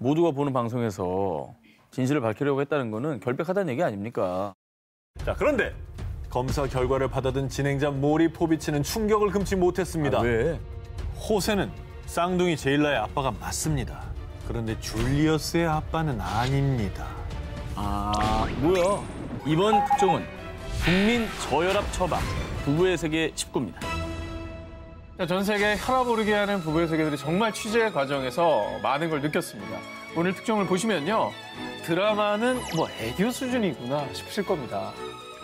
모두가 보는 방송에서 진실을 밝히려고 했다는 거는 결백하다는 얘기 아닙니까? 자, 그런데 검사 결과를 받아든 진행자 모리 포비치는 충격을 금치 못했습니다. 왜? 호세는 쌍둥이 제일라의 아빠가 맞습니다. 그런데 줄리어스의 아빠는 아닙니다. 뭐야? 이번 특종은 국민 저혈압 처방 부부의 세계 19입니다. 전 세계 혈압 오르게 하는 부부의 세계들이 정말 취재 과정에서 많은 걸 느꼈습니다. 오늘 특종을 보시면요. 드라마는 뭐 애교 수준이구나 싶으실 겁니다.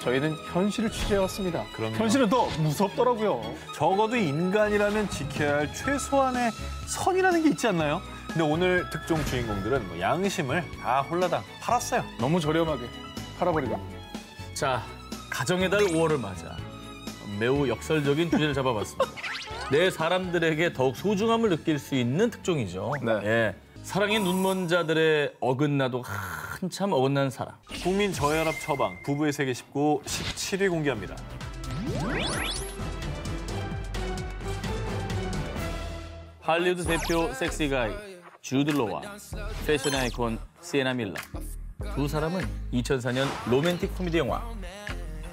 저희는 현실을 취재해왔습니다. 그럼요. 현실은 더 무섭더라고요. 적어도 인간이라면 지켜야 할 최소한의 선이라는 게 있지 않나요? 근데 오늘 특종 주인공들은 뭐 양심을 다 홀라당 팔았어요. 너무 저렴하게 팔아버리고. 자, 가정의 달 5월을 맞아 매우 역설적인 주제를 잡아봤습니다. 내 사람들에게 더욱 소중함을 느낄 수 있는 특종이죠. 네. 예, 사랑의 눈먼 자들의 어긋나도 한참 어긋난 사랑. 국민 저혈압 처방 부부의 세계 19 17일 공개합니다. 할리우드 대표 섹시가이 주드 로와 패션 아이콘 시에나 밀러. 두 사람은 2004년 로맨틱 코미디 영화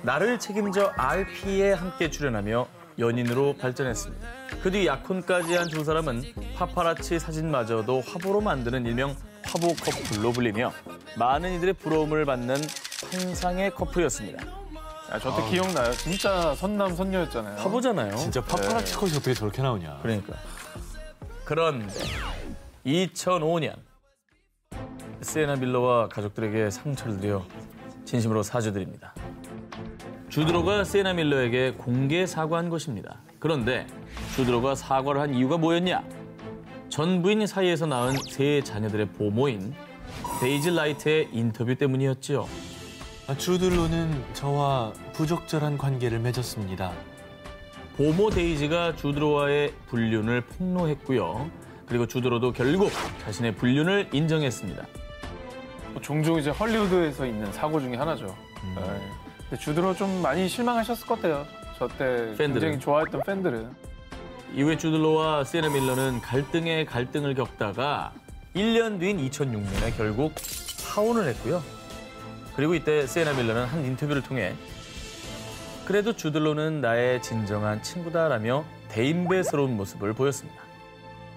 나를 책임져 RP에 함께 출연하며 연인으로 발전했습니다. 그 뒤 약혼까지 한 두 사람은 파파라치 사진마저도 화보로 만드는 일명 화보 커플로 불리며 많은 이들의 부러움을 받는 환상의 커플이었습니다. 저때 기억나요. 진짜 선남 선녀였잖아요. 화보잖아요. 진짜 파파라치 컷이 어떻게 저렇게 나오냐. 그러니까. 그런데 2005년 시에나 밀러와 가족들에게 상처를 드려 진심으로 사죄드립니다. 주드로가 시에나 밀러에게 공개 사과한 것입니다. 그런데 주드로가 사과를 한 이유가 뭐였냐? 전 부인 사이에서 낳은 세 자녀들의 보모인 데이지 라이트의 인터뷰 때문이었지요. 주드로는 저와 부적절한 관계를 맺었습니다. 보모 데이지가 주드로와의 불륜을 폭로했고요. 그리고 주드로도 결국 자신의 불륜을 인정했습니다. 종종 이제 헐리우드에서 있는 사고 중에 하나죠. 네. 근데 주드로 좀 많이 실망하셨을 것 같아요. 저 때 굉장히 좋아했던 팬들은. 이후에 주드로와 시에나 밀러는 갈등에 갈등을 겪다가 1년 뒤인 2006년에 결국 파혼을 했고요. 그리고 이때 시에나 밀러는 한 인터뷰를 통해 그래도 주드로는 나의 진정한 친구다라며 대인배스러운 모습을 보였습니다.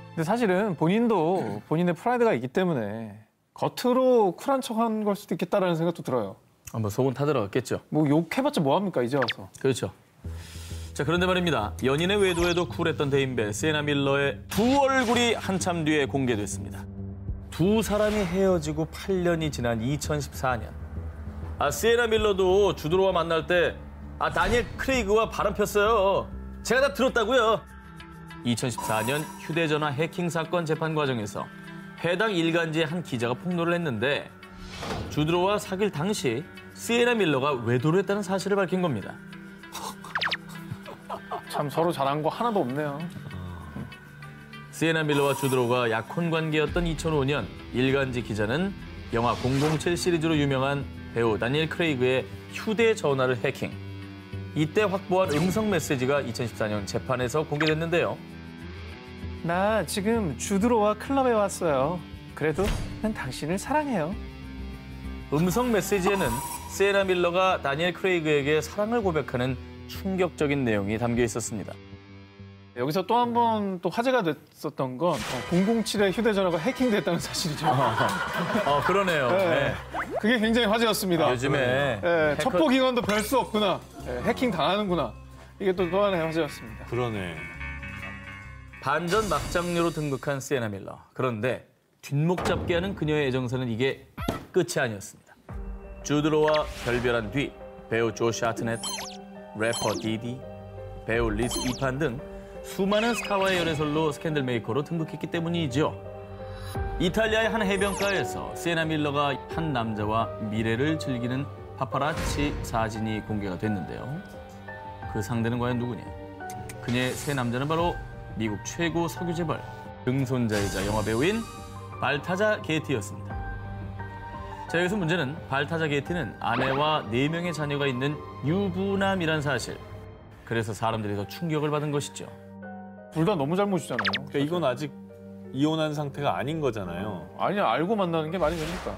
근데 사실은 본인도 본인의 프라이드가 있기 때문에 겉으로 쿨한 척한 걸 수도 있겠다라는 생각도 들어요. 뭐 속은 타들어갔겠죠. 뭐 욕해봤자 뭐합니까 이제 와서. 그렇죠. 자, 그런데 말입니다. 연인의 외도에도 쿨했던 대인배 시에나 밀러의 두 얼굴이 한참 뒤에 공개됐습니다. 두 사람이 헤어지고 8년이 지난 2014년. 시에나 밀러도 주드로와 만날 때 다니엘 크레이그와 바람 폈어요. 제가 다 들었다고요. 2014년 휴대전화 해킹 사건 재판 과정에서 해당 일간지의 한 기자가 폭로를 했는데 주드로와 사귈 당시 시에나 밀러가 외도를 했다는 사실을 밝힌 겁니다. 참 서로 잘한 거 하나도 없네요. 시에나 밀러와 주드로가 약혼 관계였던 2005년 일간지 기자는 영화 007 시리즈로 유명한 배우 다니엘 크레이그의 휴대전화를 해킹. 이때 확보한 음성 메시지가 2014년 재판에서 공개됐는데요. 나 지금 주드로와 클럽에 왔어요. 그래도 난 당신을 사랑해요. 음성 메시지에는 시에나 밀러가 다니엘 크레이그에게 사랑을 고백하는 충격적인 내용이 담겨 있었습니다. 여기서 또 한 번 또 화제가 됐었던 건 007의 휴대전화가 해킹됐다는 사실이죠. 그러네요. 네. 그게 굉장히 화제였습니다. 요즘에 네, 첩보기관도 별 수 없구나. 네, 해킹 당하는구나. 이게 또 하나의 화제였습니다. 그러네. 반전 막장녀로 등극한 시에나 밀러. 그런데 뒷목 잡게 하는 그녀의 애정사는 이게 끝이 아니었습니다. 주드로와 결별한 뒤 배우 조시 하트넷, 래퍼 디디, 배우 리스 이판 등 수많은 스타와의 연애설로 스캔들 메이커로 등극했기 때문이죠. 이탈리아의 한 해변가에서 시에나 밀러가 한 남자와 미래를 즐기는 파파라치 사진이 공개가 됐는데요. 그 상대는 과연 누구냐? 그녀의 새 남자는 바로 미국 최고 석유 재벌, 등손자이자 영화 배우인 발타자 게티였습니다. 자, 여기서 문제는 발타자 게티는 아내와 4명의 자녀가 있는 유부남이란 사실. 그래서 사람들이 더 충격을 받은 것이죠. 둘 다 너무 잘못이잖아요. 그러니까 이건 아직 이혼한 상태가 아닌 거잖아요. 아니, 알고 만나는 게 말이 됩니까?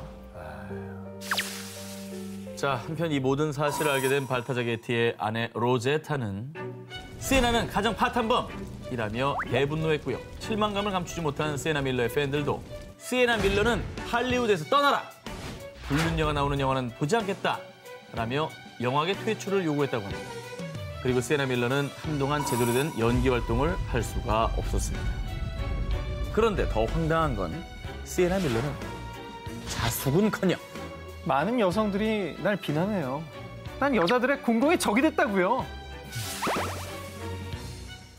자, 한편 이 모든 사실을 알게 된 발타자 게티의 아내 로제타는 시에나는 가정 파탄범이라며 대분노했고요. 실망감을 감추지 못한 시에나 밀러의 팬들도 시에나 밀러는 할리우드에서 떠나라! 불륜녀가 나오는 영화는 보지 않겠다라며 영화계 퇴출을 요구했다고 합니다. 그리고 시에나 밀러는 한동안 제대로 된 연기 활동을 할 수가 없었습니다. 그런데 더 황당한 건 시에나 밀러는 자숙은커녕 많은 여성들이 날 비난해요. 난 여자들의 공공의 적이 됐다고요.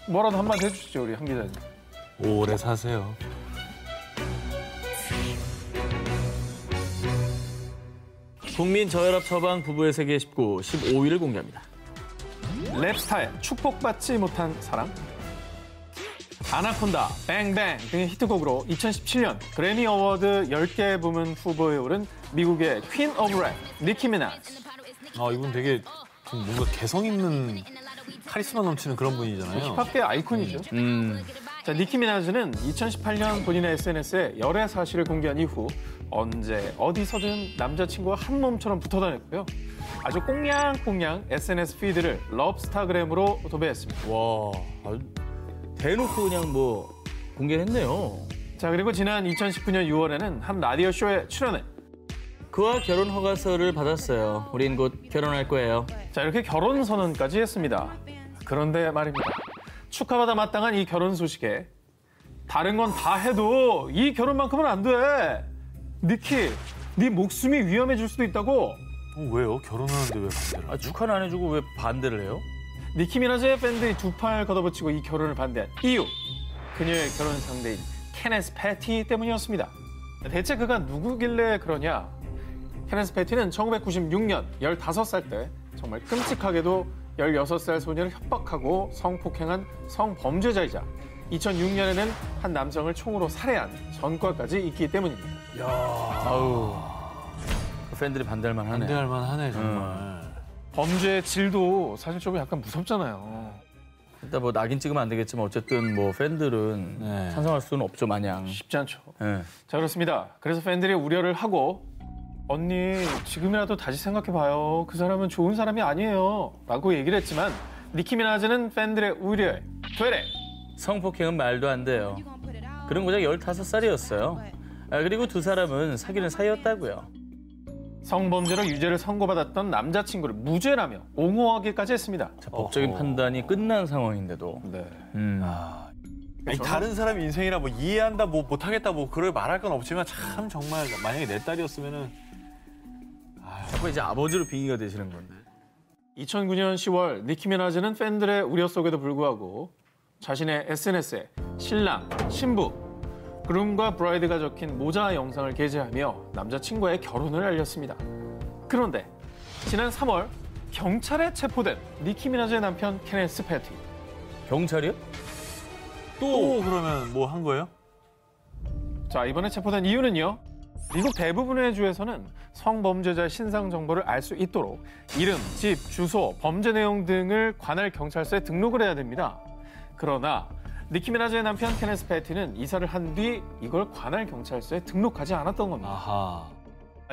뭐라도 한마디 해주시죠, 우리 한 기자님. 오래 사세요. 국민 저혈압 처방 부부의 세계 19, 15위를 공개합니다. 랩스타의 축복받지 못한 사랑, 아나콘다, 뱅뱅 등의 히트곡으로 2017년 그래미 어워드 10개 부문 후보에 오른 미국의 퀸 오브 랩, 니키 미나즈. 이분 되게 좀 뭔가 개성 있는 카리스마 넘치는 그런 분이잖아요. 힙합계 아이콘이죠. 자, 니키 미나즈는 2018년 본인의 SNS에 열애 사실을 공개한 이후 언제 어디서든 남자친구와 한 몸처럼 붙어 다녔고요. 아주 꽁냥꽁냥 SNS 피드를 럽스타그램으로 도배했습니다. 와, 아주 대놓고 그냥 뭐 공개했네요. 자, 그리고 지난 2019년 6월에는 한 라디오 쇼에 출연해 그와 결혼 허가서를 받았어요. 우린 곧 결혼할 거예요. 자, 이렇게 결혼 선언까지 했습니다. 그런데 말입니다. 축하받아 마땅한 이 결혼 소식에 다른 건 다 해도 이 결혼만큼은 안 돼. 니키, 네 목숨이 위험해질 수도 있다고. 왜요? 결혼하는데 왜 반대를? 축하는 안 해주고 왜 반대를 해요? 니키 미나즈의 팬들이 두 팔 걷어붙이고 이 결혼을 반대한 이유. 그녀의 결혼 상대인 케네스 패티 때문이었습니다. 대체 그가 누구길래 그러냐? 케네스 패티는 1996년 15살 때 정말 끔찍하게도 16살 소녀를 협박하고 성폭행한 성범죄자이자 2006년에는 한 남성을 총으로 살해한 전과까지 있기 때문입니다. 아우, 그 팬들이 반대할 만하네. 반대할 만하네 정말. 범죄의 질도 사실 좀 약간 무섭잖아요. 일단 뭐 낙인 찍으면 안 되겠지만 어쨌든 뭐 팬들은 네. 찬성할 수는 없죠 마냥. 쉽지 않죠. 네. 자, 그렇습니다. 그래서 팬들이 우려를 하고 언니 지금이라도 다시 생각해봐요. 그 사람은 좋은 사람이 아니에요. 라고 얘기를 했지만 니키 미나즈는 팬들의 우려에 되레 성폭행은 말도 안 돼요. 그는 고작 15살이었어요. 그리고 두 사람은 사귀는 사이였다고요. 성범죄로 유죄를 선고받았던 남자친구를 무죄라며 옹호하기까지 했습니다. 자, 법적인 판단이 끝난 상황인데도. 네. 아니, 다른 사람 인생이라 뭐 이해한다, 뭐 못하겠다, 뭐 그걸 말할 건 없지만 참 정말 만약에 내 딸이었으면은 자꾸 이제 아버지로 빙의가 되시는 건데. 2009년 10월 니키 미나즈는 팬들의 우려 속에도 불구하고 자신의 SNS에 신랑, 신부, 그룸과 브라이드가 적힌 모자 영상을 게재하며 남자친구의 결혼을 알렸습니다. 그런데 지난 3월 경찰에 체포된 니키 미나즈의 남편 케네스 패티. 경찰이요? 또 그러면 뭐 한 거예요? 자, 이번에 체포된 이유는요. 미국 대부분의 주에서는 성범죄자의 신상 정보를 알 수 있도록 이름, 집, 주소, 범죄 내용 등을 관할 경찰서에 등록을 해야 됩니다. 그러나 니키 미나즈의 남편 케네스 패티는 이사를 한 뒤 이걸 관할 경찰서에 등록하지 않았던 겁니다. 아하.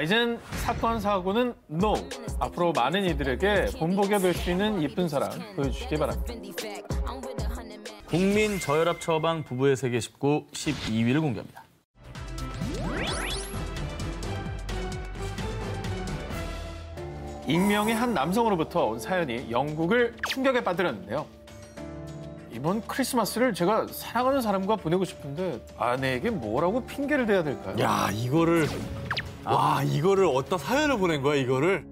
이젠 사건 사고는 NO. 앞으로 많은 이들에게 본보기가 될 수 있는 이쁜 사랑 보여주시기 바랍니다. 국민 저혈압 처방 부부의 세계 19, 12위를 공개합니다. 익명의 한 남성으로부터 온 사연이 영국을 충격에 빠뜨렸는데요. 이번 크리스마스를 제가 사랑하는 사람과 보내고 싶은데 아내에게 뭐라고 핑계를 대야 될까요? 야, 이거를 이거를 어디다 사연을 보낸 거야, 이거를?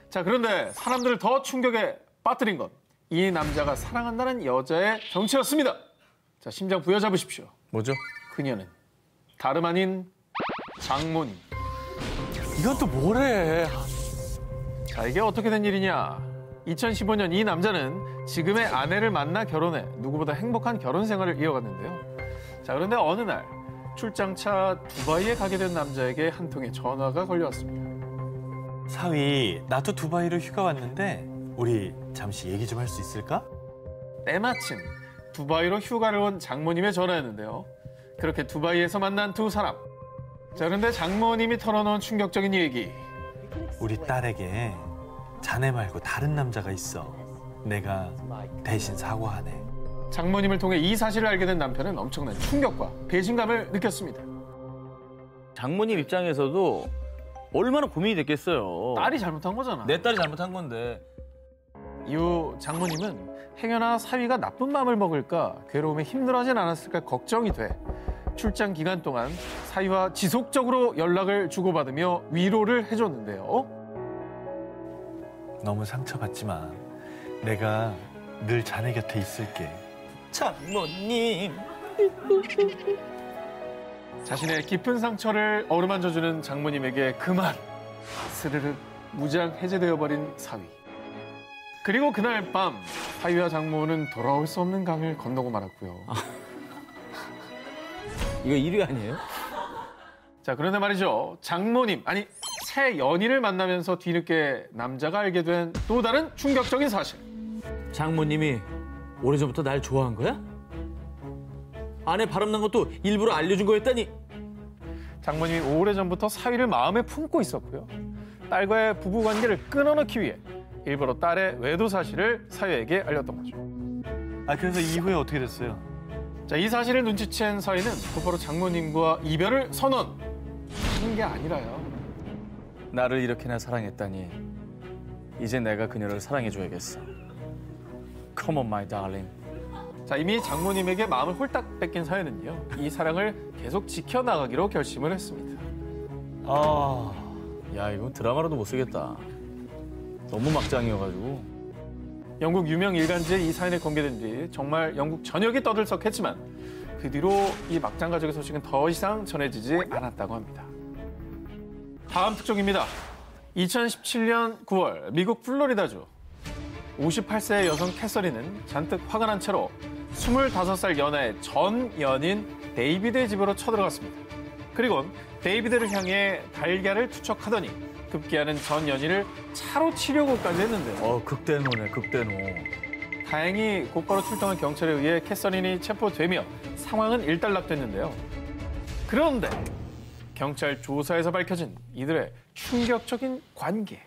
자, 그런데 사람들을 더 충격에 빠뜨린 건 이 남자가 사랑한다는 여자의 정체였습니다. 자, 심장 부여잡으십시오. 뭐죠? 그녀는 다름 아닌 장모님. 이건 또 뭐래? 자, 이게 어떻게 된 일이냐? 2015년 이 남자는 지금의 아내를 만나 결혼해 누구보다 행복한 결혼 생활을 이어갔는데요. 자, 그런데 어느 날 출장차 두바이에 가게 된 남자에게 한 통의 전화가 걸려왔습니다. 사위, 나도 두바이로 휴가 왔는데 우리 잠시 얘기 좀 할 수 있을까? 때마침 두바이로 휴가를 온 장모님의 전화였는데요. 그렇게 두바이에서 만난 두 사람. 자, 그런데 장모님이 털어놓은 충격적인 얘기. 우리 딸에게 자네 말고 다른 남자가 있어. 내가 대신 사과하네. 장모님을 통해 이 사실을 알게 된 남편은 엄청난 충격과 배신감을 느꼈습니다. 장모님 입장에서도 얼마나 고민이 됐겠어요. 딸이 잘못한 거잖아. 내 딸이 잘못한 건데. 이후 장모님은 행여나 사위가 나쁜 마음을 먹을까 괴로움에 힘들어하진 않았을까 걱정이 돼 출장 기간 동안 사위와 지속적으로 연락을 주고받으며 위로를 해줬는데요. 너무 상처받지만 내가 늘 자네 곁에 있을게. 장모님. 자신의 깊은 상처를 어루만져주는 장모님에게 그만 스르륵 무장 해제되어 버린 사위. 그리고 그날 밤 사위와 장모는 돌아올 수 없는 강을 건너고 말았고요. 이거 1위 아니에요? 자, 그런데 말이죠. 장모님, 아니 새 연인을 만나면서 뒤늦게 남자가 알게 된 또 다른 충격적인 사실. 장모님이 오래전부터 날 좋아한 거야? 아내 바람난 것도 일부러 알려준 거였다니? 장모님이 오래전부터 사위를 마음에 품고 있었고요. 딸과의 부부관계를 끊어놓기 위해 일부러 딸의 외도 사실을 사위에게 알렸던 거죠. 그래서 이후에 어떻게 됐어요? 자, 이 사실을 눈치챈 사위는 곧바로 장모님과 이별을 선언한 게 아니라요. 나를 이렇게나 사랑했다니 이제 내가 그녀를 사랑해줘야겠어. Come on, my darling. 자, 이미 장모님에게 마음을 홀딱 뺏긴 사위는요. 이 사랑을 계속 지켜나가기로 결심을 했습니다. 야, 이건 드라마로도 못 쓰겠다. 너무 막장이어가지고. 영국 유명 일간지에 이 사연이 공개된 뒤 정말 영국 전역이 떠들썩했지만 그 뒤로 이 막장 가족의 소식은 더 이상 전해지지 않았다고 합니다. 다음 특종입니다. 2017년 9월 미국 플로리다주 58세의 여성 캐서린은 잔뜩 화가 난 채로 25살 연하의 전 연인 데이비드의 집으로 쳐들어갔습니다. 그리곤 데이비드를 향해 달걀을 투척하더니 급기야는 전 연인을 차로 치려고까지 했는데요. 극대노네, 극대노. 다행히 곧바로 출동한 경찰에 의해 캐서린이 체포되며 상황은 일단락됐는데요. 그런데 경찰 조사에서 밝혀진 이들의 충격적인 관계.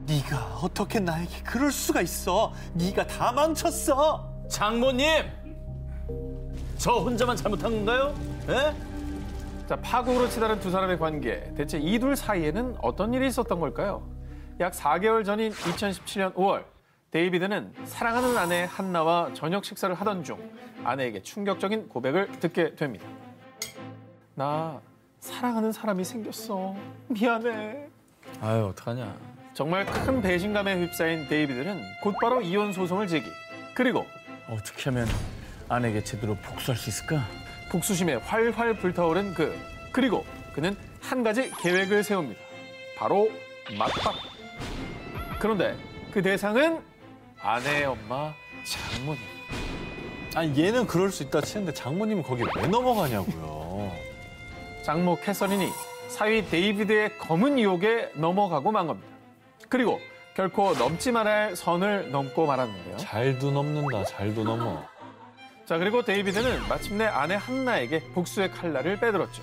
네가 어떻게 나에게 그럴 수가 있어? 네가 다 망쳤어. 장모님! 저 혼자만 잘못한 건가요? 에? 자, 파국으로 치달은 두 사람의 관계. 대체 이 둘 사이에는 어떤 일이 있었던 걸까요? 약 4개월 전인 2017년 5월, 데이비드는 사랑하는 아내 한나와 저녁 식사를 하던 중 아내에게 충격적인 고백을 듣게 됩니다. 나 사랑하는 사람이 생겼어. 미안해. 아유, 어떡하냐. 정말 큰 배신감에 휩싸인 데이비드는 곧바로 이혼 소송을 제기. 그리고 어떻게 하면 아내에게 제대로 복수할 수 있을까? 복수심에 활활 불타오른 그리고 그는 한 가지 계획을 세웁니다. 바로 맞박. 그런데 그 대상은 아내의 엄마 장모님. 얘는 그럴 수 있다 치는데 장모님은 거기 왜 넘어가냐고요. 장모 캐서린이 사위 데이비드의 검은 유혹에 넘어가고 만 겁니다. 그리고 결코 넘지 말아야 할 선을 넘고 말았는데요. 잘도 넘는다, 잘도 넘어. 자, 그리고 데이비드는 마침내 아내 한나에게 복수의 칼날을 빼들었죠.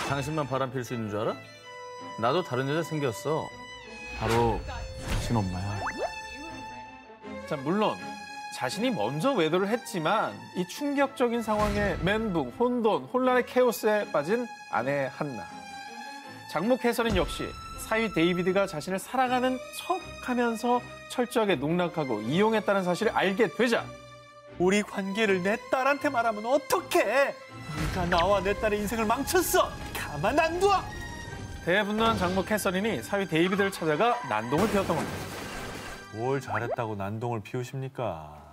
당신만 바람필 수 있는 줄 알아? 나도 다른 여자 생겼어. 바로 당신 엄마야. 자, 물론 자신이 먼저 외도를 했지만 이 충격적인 상황에 멘붕, 혼돈, 혼란의 케오스에 빠진 아내 한나. 장모 캐서린 역시 사위 데이비드가 자신을 사랑하는 척하면서 철저하게 농락하고 이용했다는 사실을 알게 되자 우리 관계를 내 딸한테 말하면 어떡해? 네가 나와 내 딸의 인생을 망쳤어. 가만 안 둬. 대분노한 장모 캐서린이 사위 데이비드를 찾아가 난동을 피웠던 겁니다. 뭘 잘했다고 난동을 피우십니까?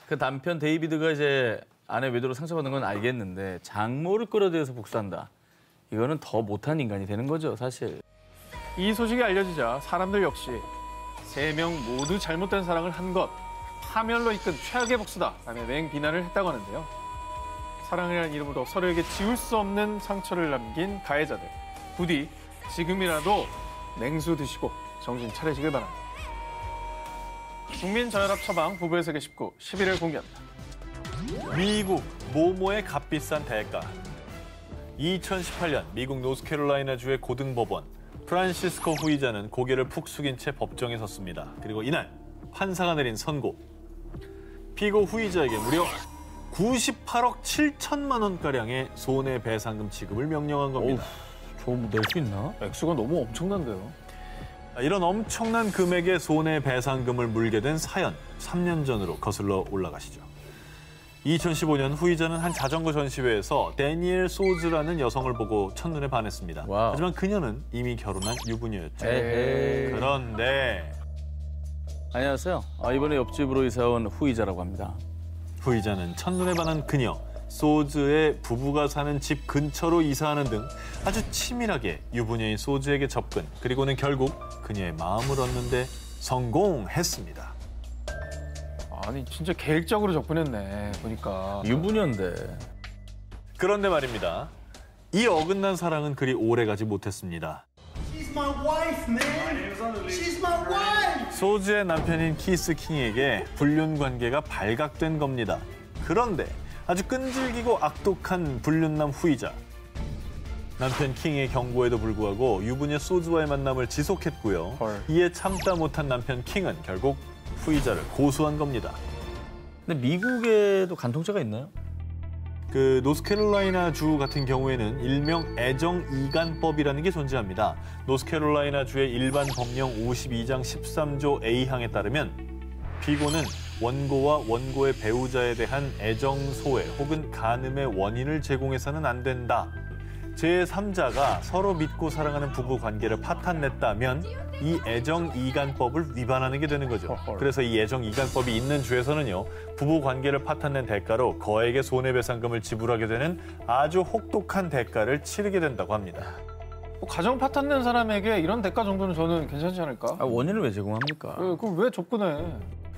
그 남편 데이비드가 이제 아내 외도로 상처받는 건 알겠는데 장모를 끌어들여서 복수한다. 이거는 더 못한 인간이 되는 거죠, 사실. 이 소식이 알려지자 사람들 역시 3명 모두 잘못된 사랑을 한 것, 파멸로 이끈 최악의 복수다 라며 맹비난을 했다고 하는데요. 사랑이라는 이름으로 서로에게 지울 수 없는 상처를 남긴 가해자들. 부디 지금이라도 냉수 드시고 정신 차리시길 바랍니다. 국민저혈압 처방 부부의 세계 19 11일 공개합니다. 미국 모모의 값비싼 대가. 2018년 미국 노스캐롤라이나주의 고등법원 프란시스코 후이자는 고개를 푹 숙인 채 법정에 섰습니다. 그리고 이날 판사가 내린 선고. 피고 후이자에게 무려 98억 7천만 원가량의 손해배상금 지급을 명령한 겁니다. 저거 낼 수 있나? 액수가 너무 엄청난데요. 이런 엄청난 금액의 손해배상금을 물게 된 사연 3년 전으로 거슬러 올라가시죠. 2015년 후이자는 한 자전거 전시회에서 데니엘 소즈라는 여성을 보고 첫눈에 반했습니다. 와우. 하지만 그녀는 이미 결혼한 유부녀였죠. 에헤이. 그런데 안녕하세요. 이번에 옆집으로 이사 온 후이자라고 합니다. 후이자는 첫눈에 반한 그녀 소즈의 부부가 사는 집 근처로 이사하는 등 아주 치밀하게 유부녀인 소즈에게 접근, 그리고는 결국 그녀의 마음을 얻는데 성공했습니다. 아니 진짜 계획적으로 접근했네 보니까. 유부녀인데. 그런데 말입니다. 이 어긋난 사랑은 그리 오래가지 못했습니다. She's my wife, man. She's my wife. 소즈의 남편인 키스 킹에게 불륜 관계가 발각된 겁니다. 그런데 아주 끈질기고 악독한 불륜남 후이자. 남편 킹의 경고에도 불구하고 유부녀 소즈와의 만남을 지속했고요. 헐. 이에 참다 못한 남편 킹은 결국 후이자를 고소한 겁니다. 근데 미국에도 간통죄가 있나요? 그 노스캐롤라이나 주 같은 경우에는 일명 애정이간법이라는 게 존재합니다. 노스캐롤라이나 주의 일반 법령 52장 13조 A항에 따르면 피고는 원고와 원고의 배우자에 대한 애정 소외 혹은 간음의 원인을 제공해서는 안 된다. 제3자가 서로 믿고 사랑하는 부부 관계를 파탄냈다면 이 애정이간법을 위반하는 게 되는 거죠. 그래서 이 애정이간법이 있는 주에서는요, 부부 관계를 파탄낸 대가로 거액의 손해배상금을 지불하게 되는 아주 혹독한 대가를 치르게 된다고 합니다. 뭐 가정 파탄낸 사람에게 이런 대가 정도는 저는 괜찮지 않을까? 원인을 왜 제공합니까? 그럼 왜 접근해?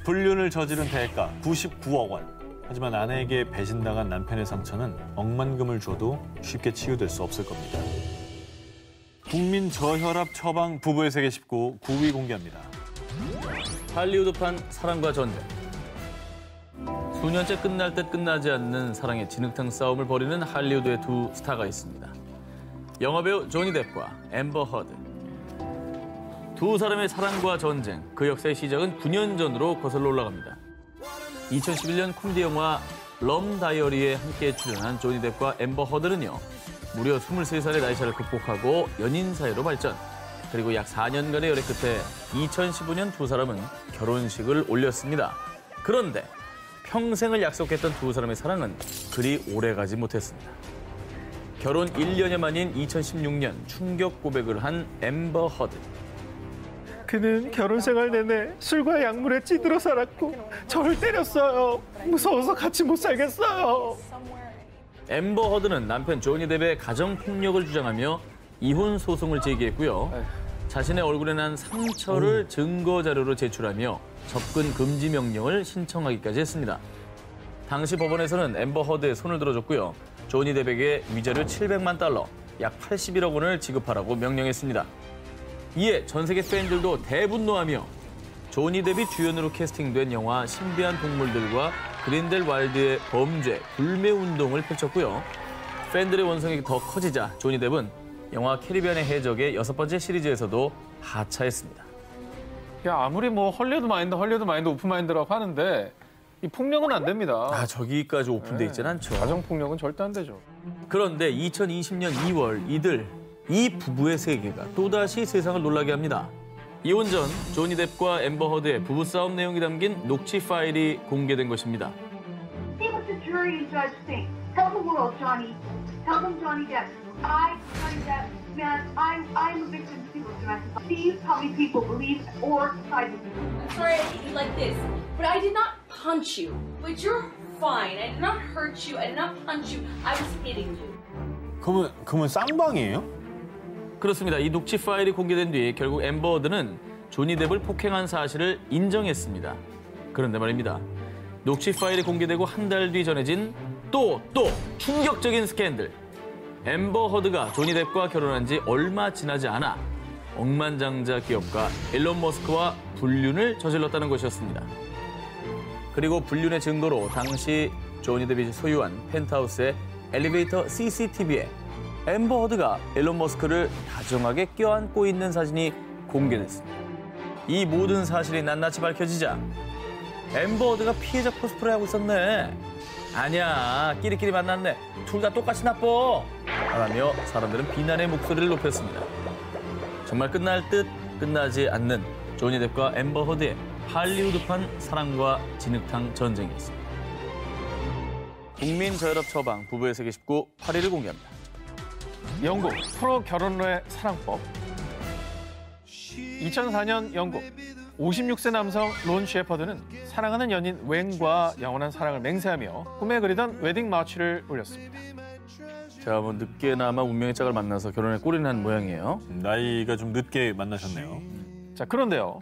불륜을 저지른 대가 99억 원. 하지만 아내에게 배신당한 남편의 상처는 억만금을 줘도 쉽게 치유될 수 없을 겁니다. 국민 저혈압 처방 부부의 세계 19 9위 공개합니다. 할리우드판 사랑과 전쟁. 수년째 끝날 듯 끝나지 않는 사랑의 진흙탕 싸움을 벌이는 할리우드의 두 스타가 있습니다. 영화배우 조니 뎁과 앰버 허드. 두 사람의 사랑과 전쟁, 그 역사의 시작은 9년 전으로 거슬러 올라갑니다. 2011년 코미디 영화 럼 다이어리에 함께 출연한 조니 뎁과 앰버 허드는요, 무려 23살의 나이차를 극복하고 연인 사이로 발전. 그리고 약 4년간의 열애 끝에 2015년 두 사람은 결혼식을 올렸습니다. 그런데 평생을 약속했던 두 사람의 사랑은 그리 오래가지 못했습니다. 결혼 1년여 만인 2016년 충격 고백을 한 앰버 허드. 그는 결혼 생활 내내 술과 약물에 찌들어 살았고 저를 때렸어요. 무서워서 같이 못 살겠어요. 앰버 허드는 남편 조니 뎁의 가정폭력을 주장하며 이혼 소송을 제기했고요. 자신의 얼굴에 난 상처를 증거 자료로 제출하며 접근 금지 명령을 신청하기까지 했습니다. 당시 법원에서는 앰버 허드의 손을 들어줬고요. 조니 뎁에게 위자료 700만 달러, 약 81억 원을 지급하라고 명령했습니다. 이에 전 세계 팬들도 대분노하며 조니 뎁이 주연으로 캐스팅된 영화 신비한 동물들과 그린델 와일드의 범죄, 불매 운동을 펼쳤고요. 팬들의 원성이 더 커지자 조니 뎁은 영화 캐리비안의 해적의 6번째 시리즈에서도 하차했습니다. 야, 아무리 뭐 헐리우드 마인드, 오픈 마인드라고 하는데 이 폭력은 안 됩니다. 저기까지 오픈돼 있진 않죠. 가정 폭력은 절대 안 되죠. 그런데 2020년 2월 이 부부의 세계가 또다시 세상을 놀라게 합니다. 이혼 전 조니 뎁과 앰버 허드의 부부싸움 내용이 담긴 녹취 파일이 공개된 것입니다. See what the jury and judge think. Tell the world, Johnny. Tell them Johnny Depp. Johnny Depp, man, I'm a victim of people's domestic. See how many people believe or side with me. I'm sorry I hit you like this, but I did not punch you. But you're fine. I did not hurt you. I did not punch you. I was hitting you. 그러면 쌍방이에요? 그렇습니다. 이 녹취 파일이 공개된 뒤 결국 앰버 허드는 조니 뎁을 폭행한 사실을 인정했습니다. 그런데 말입니다. 녹취 파일이 공개되고 한 달 뒤 전해진 또 충격적인 스캔들. 앰버 허드가 조니 뎁과 결혼한 지 얼마 지나지 않아 억만장자 기업가 일론 머스크와 불륜을 저질렀다는 것이었습니다. 그리고 불륜의 증거로 당시 조니 데빗이 소유한 펜트하우스의 엘리베이터 CCTV에 앰버 허드가 일론 머스크를 다정하게 껴안고 있는 사진이 공개됐습니다. 이 모든 사실이 낱낱이 밝혀지자 앰버 허드가 피해자 코스프레하고 있었네. 아니야, 끼리끼리 만났네. 둘 다 똑같이 나빠. 라며 사람들은 비난의 목소리를 높였습니다. 정말 끝날 듯 끝나지 않는 조니 뎁과 앰버 허드의 할리우드판 사랑과 진흙탕 전쟁이었습니다. 국민 저혈압 처방 부부의 세계 19 8위를 공개합니다. 영국 프로 결혼로의 사랑법. 2004년 영국 56세 남성 론 셰퍼드는 사랑하는 연인 웽과 영원한 사랑을 맹세하며 꿈에 그리던 웨딩 마치를 올렸습니다. 자, 뭐 늦게나마 운명의 짝을 만나서 결혼에 꼴이 난 모양이에요. 나이가 좀 늦게 만나셨네요. 자, 그런데요.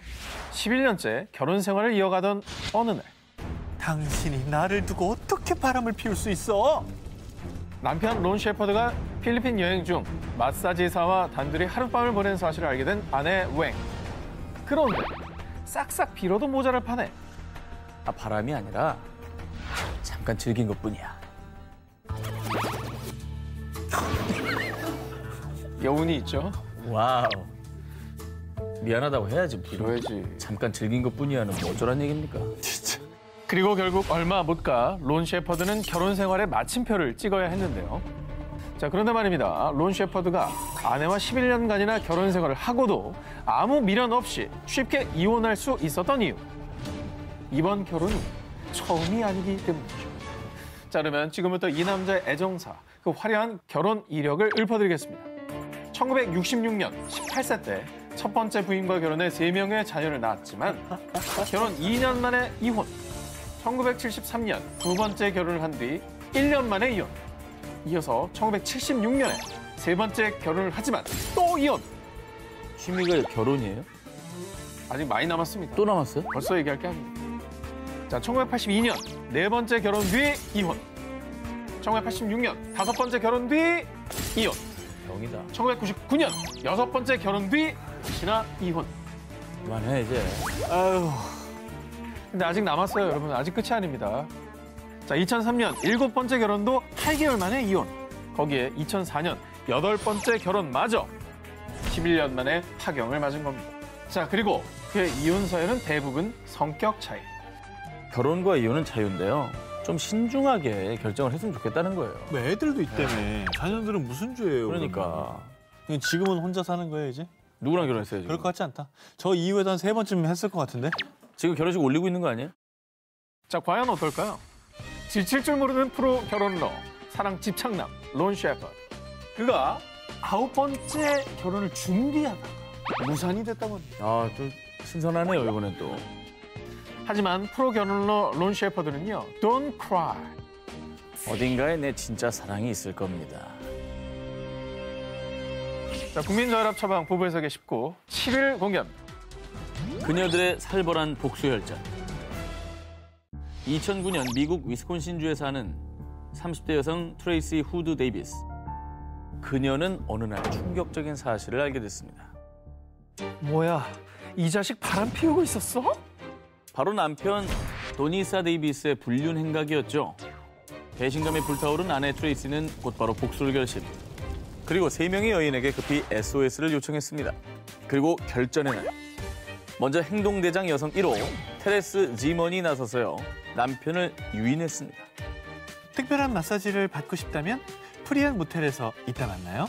11년째 결혼 생활을 이어가던 어느 날 당신이 나를 두고 어떻게 바람을 피울 수 있어? 남편 론 셰퍼드가 필리핀 여행 중 마사지사와 단둘이 하룻밤을 보낸 사실을 알게 된 아내 웽. 그런데 싹싹 빌어도 모자랄 판에 아, 바람이 아니라 잠깐 즐긴 것뿐이야. 여운이 있죠. 와우. 미안하다고 해야지. 빌어야지. 잠깐 즐긴 것뿐이야는 뭐 어쩌란 얘기입니까? 진짜. 그리고 결국 얼마 못 가 론 셰퍼드는 결혼 생활에 마침표를 찍어야 했는데요. 자, 그런데 말입니다. 론 셰퍼드가 아내와 11년간이나 결혼 생활을 하고도 아무 미련 없이 쉽게 이혼할 수 있었던 이유. 이번 결혼이 처음이 아니기 때문이죠. 자, 그러면 지금부터 이 남자의 애정사, 그 화려한 결혼 이력을 읊어드리겠습니다. 1966년 18세 때 첫 번째 부인과 결혼해 3명의 자녀를 낳았지만 결혼 2년 만에 이혼. 1973년 두 번째 결혼을 한 뒤 1년 만에 이혼. 이어서 1976년에 세 번째 결혼을 하지만 또 이혼. 취미가 결혼이에요? 아직 많이 남았습니다. 또 남았어요? 벌써 얘기할 게 아닙니다. 자, 1982년 네 번째 결혼 뒤 이혼. 1986년 다섯 번째 결혼 뒤 이혼. 병이다. 1999년 여섯 번째 결혼 뒤 다시나 이혼. 그만해 이제. 아유. 근데 아직 남았어요, 여러분. 아직 끝이 아닙니다. 자, 2003년 일곱 번째 결혼도 8개월 만에 이혼. 거기에 2004년 여덟 번째 결혼마저 11년 만에 파경을 맞은 겁니다. 자, 그리고 그의 이혼 사연은 대부분 성격 차이. 결혼과 이혼은 자유인데요. 좀 신중하게 결정을 했으면 좋겠다는 거예요. 뭐 애들도 있다며. 자녀들은 무슨 죄예요? 그러니까. 그러면? 지금은 혼자 사는 거예요, 이제? 누구랑 결혼했어요 지금? 그럴 것 같지 않다. 저 이후에도 한 3번쯤 했을 것 같은데? 지금 결혼식 올리고 있는 거 아니에요? 자, 과연 어떨까요? 지칠 줄 모르는 프로 결혼러, 사랑 집착남, 론 셰퍼드. 그가 9번째 결혼을 준비하다가 무산이 됐다고 합니다. 아, 좀 신선하네요 이번엔 또. 하지만 프로 결혼러 론 셰퍼드는요, Don't cry. 어딘가에 내 진짜 사랑이 있을 겁니다. 자, 국민저혈압 처방 부부의 세계 19 7일 공개합니다. 그녀들의 살벌한 복수혈전. 2009년 미국 위스콘신주에 사는 30대 여성 트레이시 후드 데이비스. 그녀는 어느 날 충격적인 사실을 알게 됐습니다. 뭐야, 이 자식 바람 피우고 있었어? 바로 남편 도니사 데이비스의 불륜 행각이었죠. 배신감에 불타오른 아내 트레이시는 곧바로 복수를 결심. 그리고 3명의 여인에게 급히 SOS를 요청했습니다. 그리고 결전의 날. 먼저 행동대장 여성 1호 테레스 지먼이 나서서요. 남편을 유인했습니다. 특별한 마사지를 받고 싶다면 프리한 모텔에서 이따 만나요.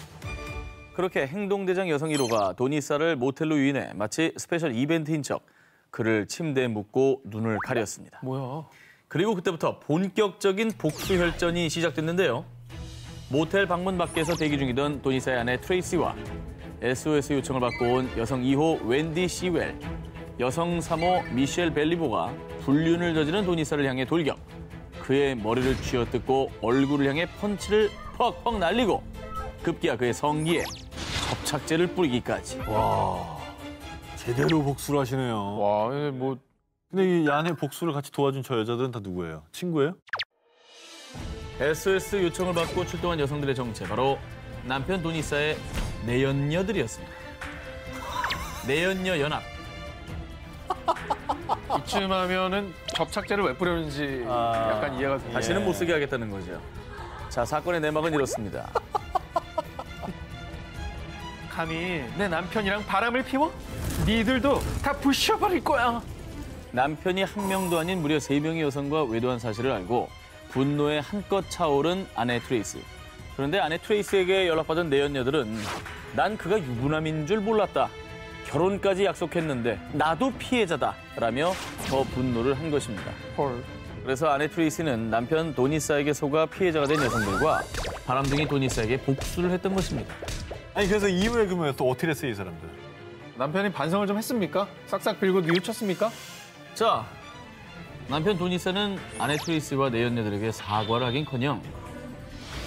그렇게 행동대장 여성 1호가 도니사를 모텔로 유인해 마치 스페셜 이벤트인 척 그를 침대에 묶고 눈을 가렸습니다. 뭐야? 그리고 그때부터 본격적인 복수혈전이 시작됐는데요. 모텔 방문 밖에서 대기 중이던 도니사의 아내 트레이시와 SOS 요청을 받고 온 여성 2호 웬디 시웰, 여성 3호 미셸 벨리보가 불륜을 저지른 도니사를 향해 돌격. 그의 머리를 쥐어뜯고 얼굴을 향해 펀치를 퍽퍽 날리고 급기야 그의 성기에 접착제를 뿌리기까지. 와, 제대로 복수를 하시네요. 와, 뭐 근데 이 안에 복수를 같이 도와준 저 여자들은 다 누구예요? 친구예요? SOS 요청을 받고 출동한 여성들의 정체, 바로 남편 도니사의 내연녀들이었습니다. 내연녀 연합. 이쯤 하면은 접착제를 왜 뿌렸는지 약간 이해가 됩니다. 다시는 못 쓰게 하겠다는 거죠. 자, 사건의 내막은 이렇습니다. 감히 내 남편이랑 바람을 피워? 니들도 다 부셔버릴 거야. 남편이 한 명도 아닌 무려 3명의 여성과 외도한 사실을 알고 분노에 한껏 차오른 아내 트레이스. 그런데 아내 트레이스에게 연락받은 내연녀들은 난 그가 유부남인 줄 몰랐다. 결혼까지 약속했는데 나도 피해자다. 라며 더 분노를 한 것입니다. 헐. 그래서 아내 트레이스는 남편 도니스에게 속아 피해자가 된 여성들과 바람둥이 도니스에게 복수를 했던 것입니다. 아니 그래서 이후에 그러면 또 어떻게 했어요 이 사람들? 남편이 반성을 좀 했습니까? 싹싹 빌고 뉘우쳤습니까? 자, 남편 도니스는 아내 트레이스와 내연녀들에게 사과를 하긴커녕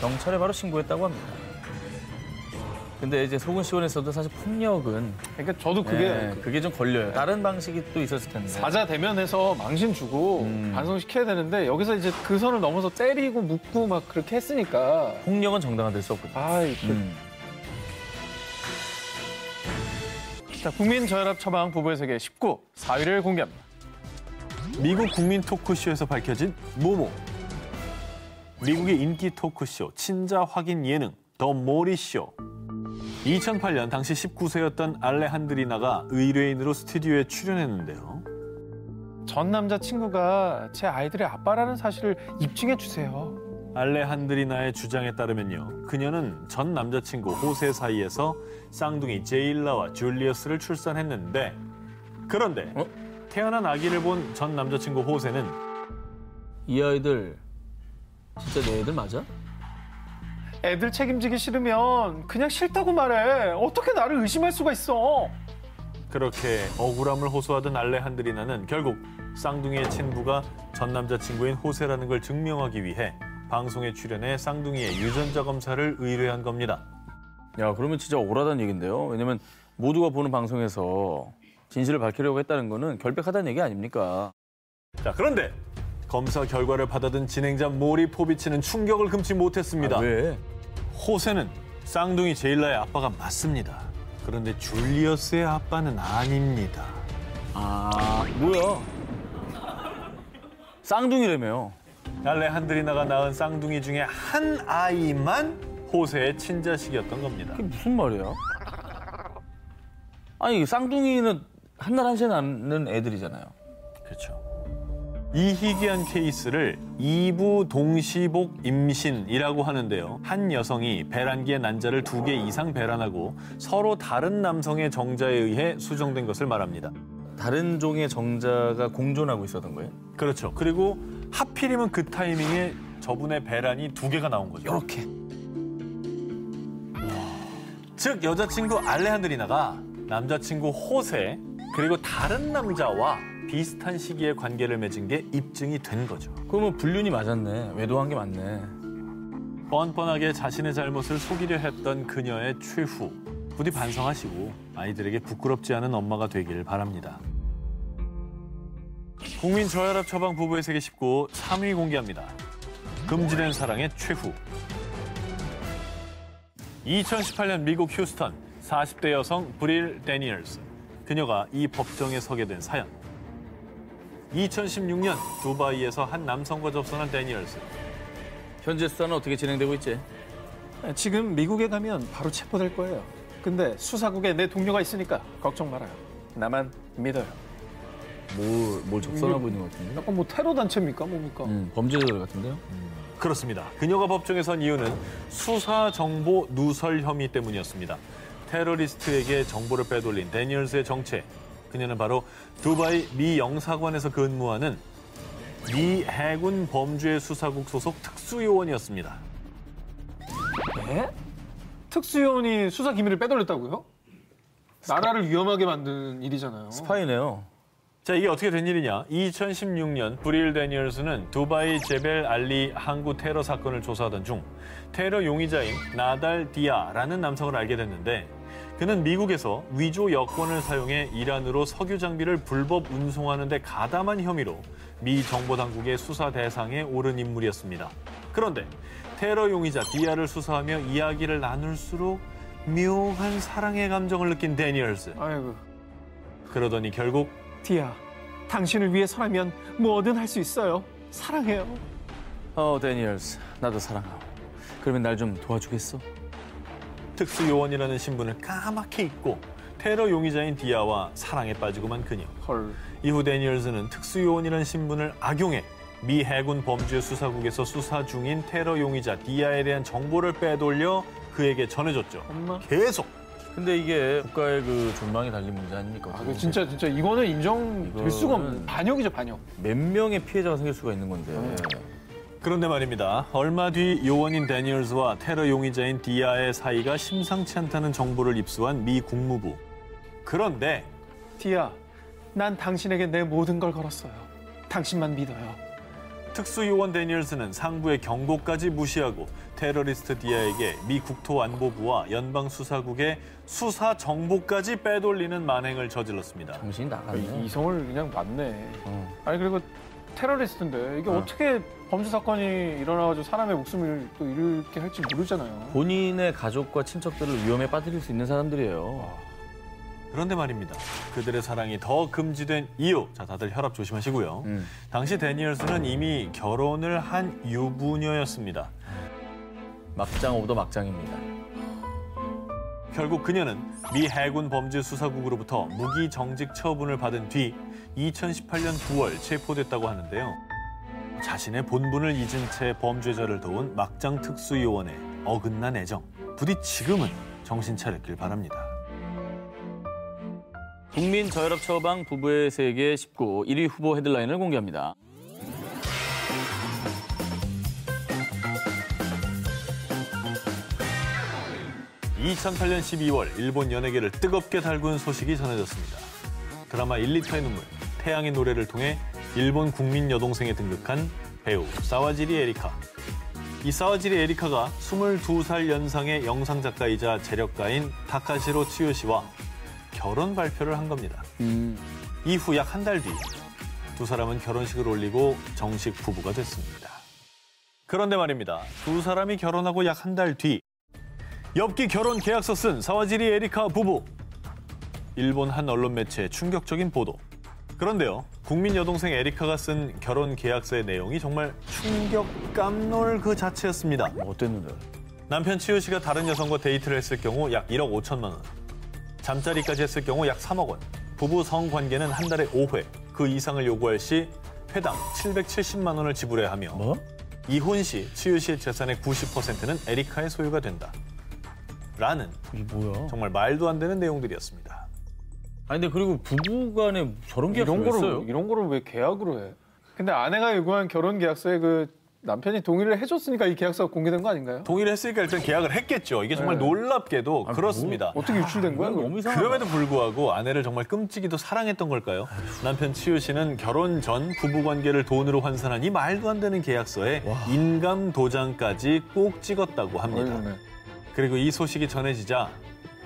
경찰에 바로 신고했다고 합니다. 근데 이제 속은 시원했어도 사실 폭력은 그러니까 저도 그게 좀 걸려요. 다른 방식이 또 있었을 텐데. 사자 대면해서 망신 주고 반성시켜야 되는데 여기서 이제 그 선을 넘어서 때리고 묻고 막 그렇게 했으니까 폭력은 정당화될 수 없거든요. 아이 자, 국민 저혈압 처방 부부의 세계 19 4위를 공개합니다. 미국 국민 토크쇼에서 밝혀진 모모. 미국의 인기 토크쇼 친자 확인 예능 더 모리쇼. 2008년 당시 19세였던 알레한드리나가 의뢰인으로 스튜디오에 출연했는데요. 전 남자친구가 제 아이들의 아빠라는 사실을 입증해 주세요. 알레한드리나의 주장에 따르면요. 그녀는 전 남자친구 호세 사이에서 쌍둥이 제일라와 줄리어스를 출산했는데 그런데 태어난 아기를 본 전 남자친구 호세는 이 아이들 진짜 내 애들 맞아? 애들 책임지기 싫으면 그냥 싫다고 말해. 어떻게 나를 의심할 수가 있어? 그렇게 억울함을 호소하던 알레한드리나는 결국 쌍둥이의 친부가 전 남자친구인 호세라는 걸 증명하기 위해 방송에 출연해 쌍둥이의 유전자 검사를 의뢰한 겁니다. 야, 그러면 진짜 억울하다는 얘긴데요. 왜냐면 모두가 보는 방송에서 진실을 밝히려고 했다는 거는 결백하다는 얘기 아닙니까? 자, 그런데 검사 결과를 받아든 진행자 모리 포비치는 충격을 금치 못했습니다. 왜? 호세는 쌍둥이 제일라의 아빠가 맞습니다. 그런데 줄리어스의 아빠는 아닙니다. 아, 뭐야? 쌍둥이라며요. 알레한드리나가 낳은 쌍둥이 중에 한 아이만 호세의 친자식이었던 겁니다. 그게 무슨 말이야? 아니, 쌍둥이는 한날 한시에 낳는 애들이잖아요. 그렇죠. 이 희귀한 케이스를 이부 동시복 임신이라고 하는데요. 한 여성이 배란기의 난자를 2개 이상 배란하고 서로 다른 남성의 정자에 의해 수정된 것을 말합니다. 다른 종의 정자가 공존하고 있었던 거예요? 그렇죠. 그리고 하필이면 그 타이밍에 저분의 배란이 2개가 나온 거죠. 이렇게. 즉 여자친구 알레한드리나가 남자친구 호세 그리고 다른 남자와 비슷한 시기에 관계를 맺은 게 입증이 된 거죠. 그러면 불륜이 맞았네. 외도한 게 맞네. 뻔뻔하게 자신의 잘못을 속이려 했던 그녀의 최후. 부디 반성하시고 아이들에게 부끄럽지 않은 엄마가 되길 바랍니다. 국민 저혈압 처방 부부의 세계 19 3위 공개합니다. 금지된 사랑의 최후. 2018년 미국 휴스턴 40대 여성 브릴 데니얼스. 그녀가 이 법정에 서게 된 사연. 2016년 두바이에서 한 남성과 접선한 데니얼스. 현재 수사는 어떻게 진행되고 있지? 지금 미국에 가면 바로 체포될 거예요. 근데 수사국에 내 동료가 있으니까 걱정 말아요. 나만 믿어요. 뭘 접선하고 있는 것 같은데? 약간 뭐 테러 단체입니까? 뭡니까? 범죄자들 같은데요? 그렇습니다. 그녀가 법정에 선 이유는 수사 정보 누설 혐의 때문이었습니다. 테러리스트에게 정보를 빼돌린 데니얼스의 정체. 그녀는 바로 두바이 미 영사관에서 근무하는 미 해군 범죄 수사국 소속 특수요원이었습니다. 네? 특수요원이 수사 기밀을 빼돌렸다고요? 나라를 위험하게 만드는 일이잖아요. 스파이네요. 자, 이게 어떻게 된 일이냐? 2016년 브릴 데니얼스는 두바이 제벨 알리 항구 테러 사건을 조사하던 중 테러 용의자인 나달 디아라는 남성을 알게 됐는데 그는 미국에서 위조 여권을 사용해 이란으로 석유 장비를 불법 운송하는 데 가담한 혐의로 미 정보당국의 수사 대상에 오른 인물이었습니다. 그런데 테러 용의자 디아를 수사하며 이야기를 나눌수록 묘한 사랑의 감정을 느낀 데니얼스. 아이고. 그러더니 결국 디아, 당신을 위해서라면 뭐든 할 수 있어요. 사랑해요. 데니얼스, 나도 사랑하오. 그러면 날 좀 도와주겠어? 특수요원이라는 신분을 까맣게 잊고 테러 용의자인 디아와 사랑에 빠지고만 그녀. 헐. 이후 데니얼스는 특수요원이라는 신분을 악용해 미 해군 범죄 수사국에서 수사 중인 테러 용의자 디아에 대한 정보를 빼돌려 그에게 전해줬죠. 엄마. 계속. 근데 이게 국가의 그 존망이 달린 문제 아닙니까? 아, 진짜 이거는 인정될 수가 없는 반역이죠, 반역. 몇 명의 피해자가 생길 수가 있는 건데. 그런데 말입니다. 얼마 뒤 요원인 데니얼스와 테러 용의자인 디아의 사이가 심상치 않다는 정보를 입수한 미 국무부. 그런데 디아, 난 당신에게 내 모든 걸 걸었어요. 당신만 믿어요. 특수요원 데니얼스는 상부의 경고까지 무시하고 테러리스트 디아에게 미 국토안보부와 연방수사국의 수사 정보까지 빼돌리는 만행을 저질렀습니다. 정신이 나갔네. 이성을 그냥 맞네. 아니 그리고 테러리스트인데 이게 어떻게 범죄 사건이 일어나가지고 사람의 목숨을 또 잃게 할지 모르잖아요. 본인의 가족과 친척들을 위험에 빠뜨릴 수 있는 사람들이에요. 그런데 말입니다. 그들의 사랑이 더 금지된 이유. 자, 다들 혈압 조심하시고요. 당시 데니얼스는 이미 결혼을 한 유부녀였습니다. 막장 오브 더 막장입니다. 결국 그녀는 미 해군 범죄 수사국으로부터 무기 정직 처분을 받은 뒤 2018년 9월 체포됐다고 하는데요. 자신의 본분을 잊은 채 범죄자를 도운 막장 특수요원의 어긋난 애정. 부디 지금은 정신 차렸길 바랍니다. 국민 저혈압 처방 부부의 세계 19 1위 후보 헤드라인을 공개합니다. (2008년 12월) 일본 연예계를 뜨겁게 달군 소식이 전해졌습니다. 드라마 1리터의 눈물, 태양의 노래를 통해 일본 국민 여동생에 등극한 배우 사와지리 에리카. 이 사와지리 에리카가 22살 연상의 영상작가이자 재력가인 타카시로 츠요시와 결혼 발표를 한 겁니다. 이후 약 한 달 뒤 두 사람은 결혼식을 올리고 정식 부부가 됐습니다. 그런데 말입니다. 두 사람이 결혼하고 약 한 달 뒤 엽기 결혼 계약서 쓴 사와지리 에리카 부부. 일본 한 언론 매체의 충격적인 보도. 그런데요. 국민 여동생 에리카가 쓴 결혼 계약서의 내용이 정말 충격 깜놀 그 자체였습니다. 어땠는데? 남편 치유 씨가 다른 여성과 데이트를 했을 경우 약 1억 5천만 원. 잠자리까지 했을 경우 약 3억 원. 부부 성관계는 한 달에 5회. 그 이상을 요구할 시 회당 770만 원을 지불해야 하며 뭐? 이혼 시 치유 씨의 재산의 90%는 에리카의 소유가 된다. 라는 이게 뭐야? 정말 말도 안 되는 내용들이었습니다. 아니 근데 그리고 부부간에 저런 계약서를 했어요? 이런 거를 왜 계약으로 해? 근데 아내가 요구한 결혼 계약서에 그 남편이 동의를 해줬으니까 이 계약서가 공개된 거 아닌가요? 동의를 했으니까 일단 계약을 했겠죠. 이게 정말 네. 놀랍게도 그렇습니다. 어떻게 유출된 거야? 너무 이상하다. 그럼에도 불구하고 아내를 정말 끔찍이도 사랑했던 걸까요? 남편 치유 씨는 결혼 전 부부관계를 돈으로 환산한 이 말도 안 되는 계약서에 인감 도장까지 꼭 찍었다고 합니다. 어이구네. 그리고 이 소식이 전해지자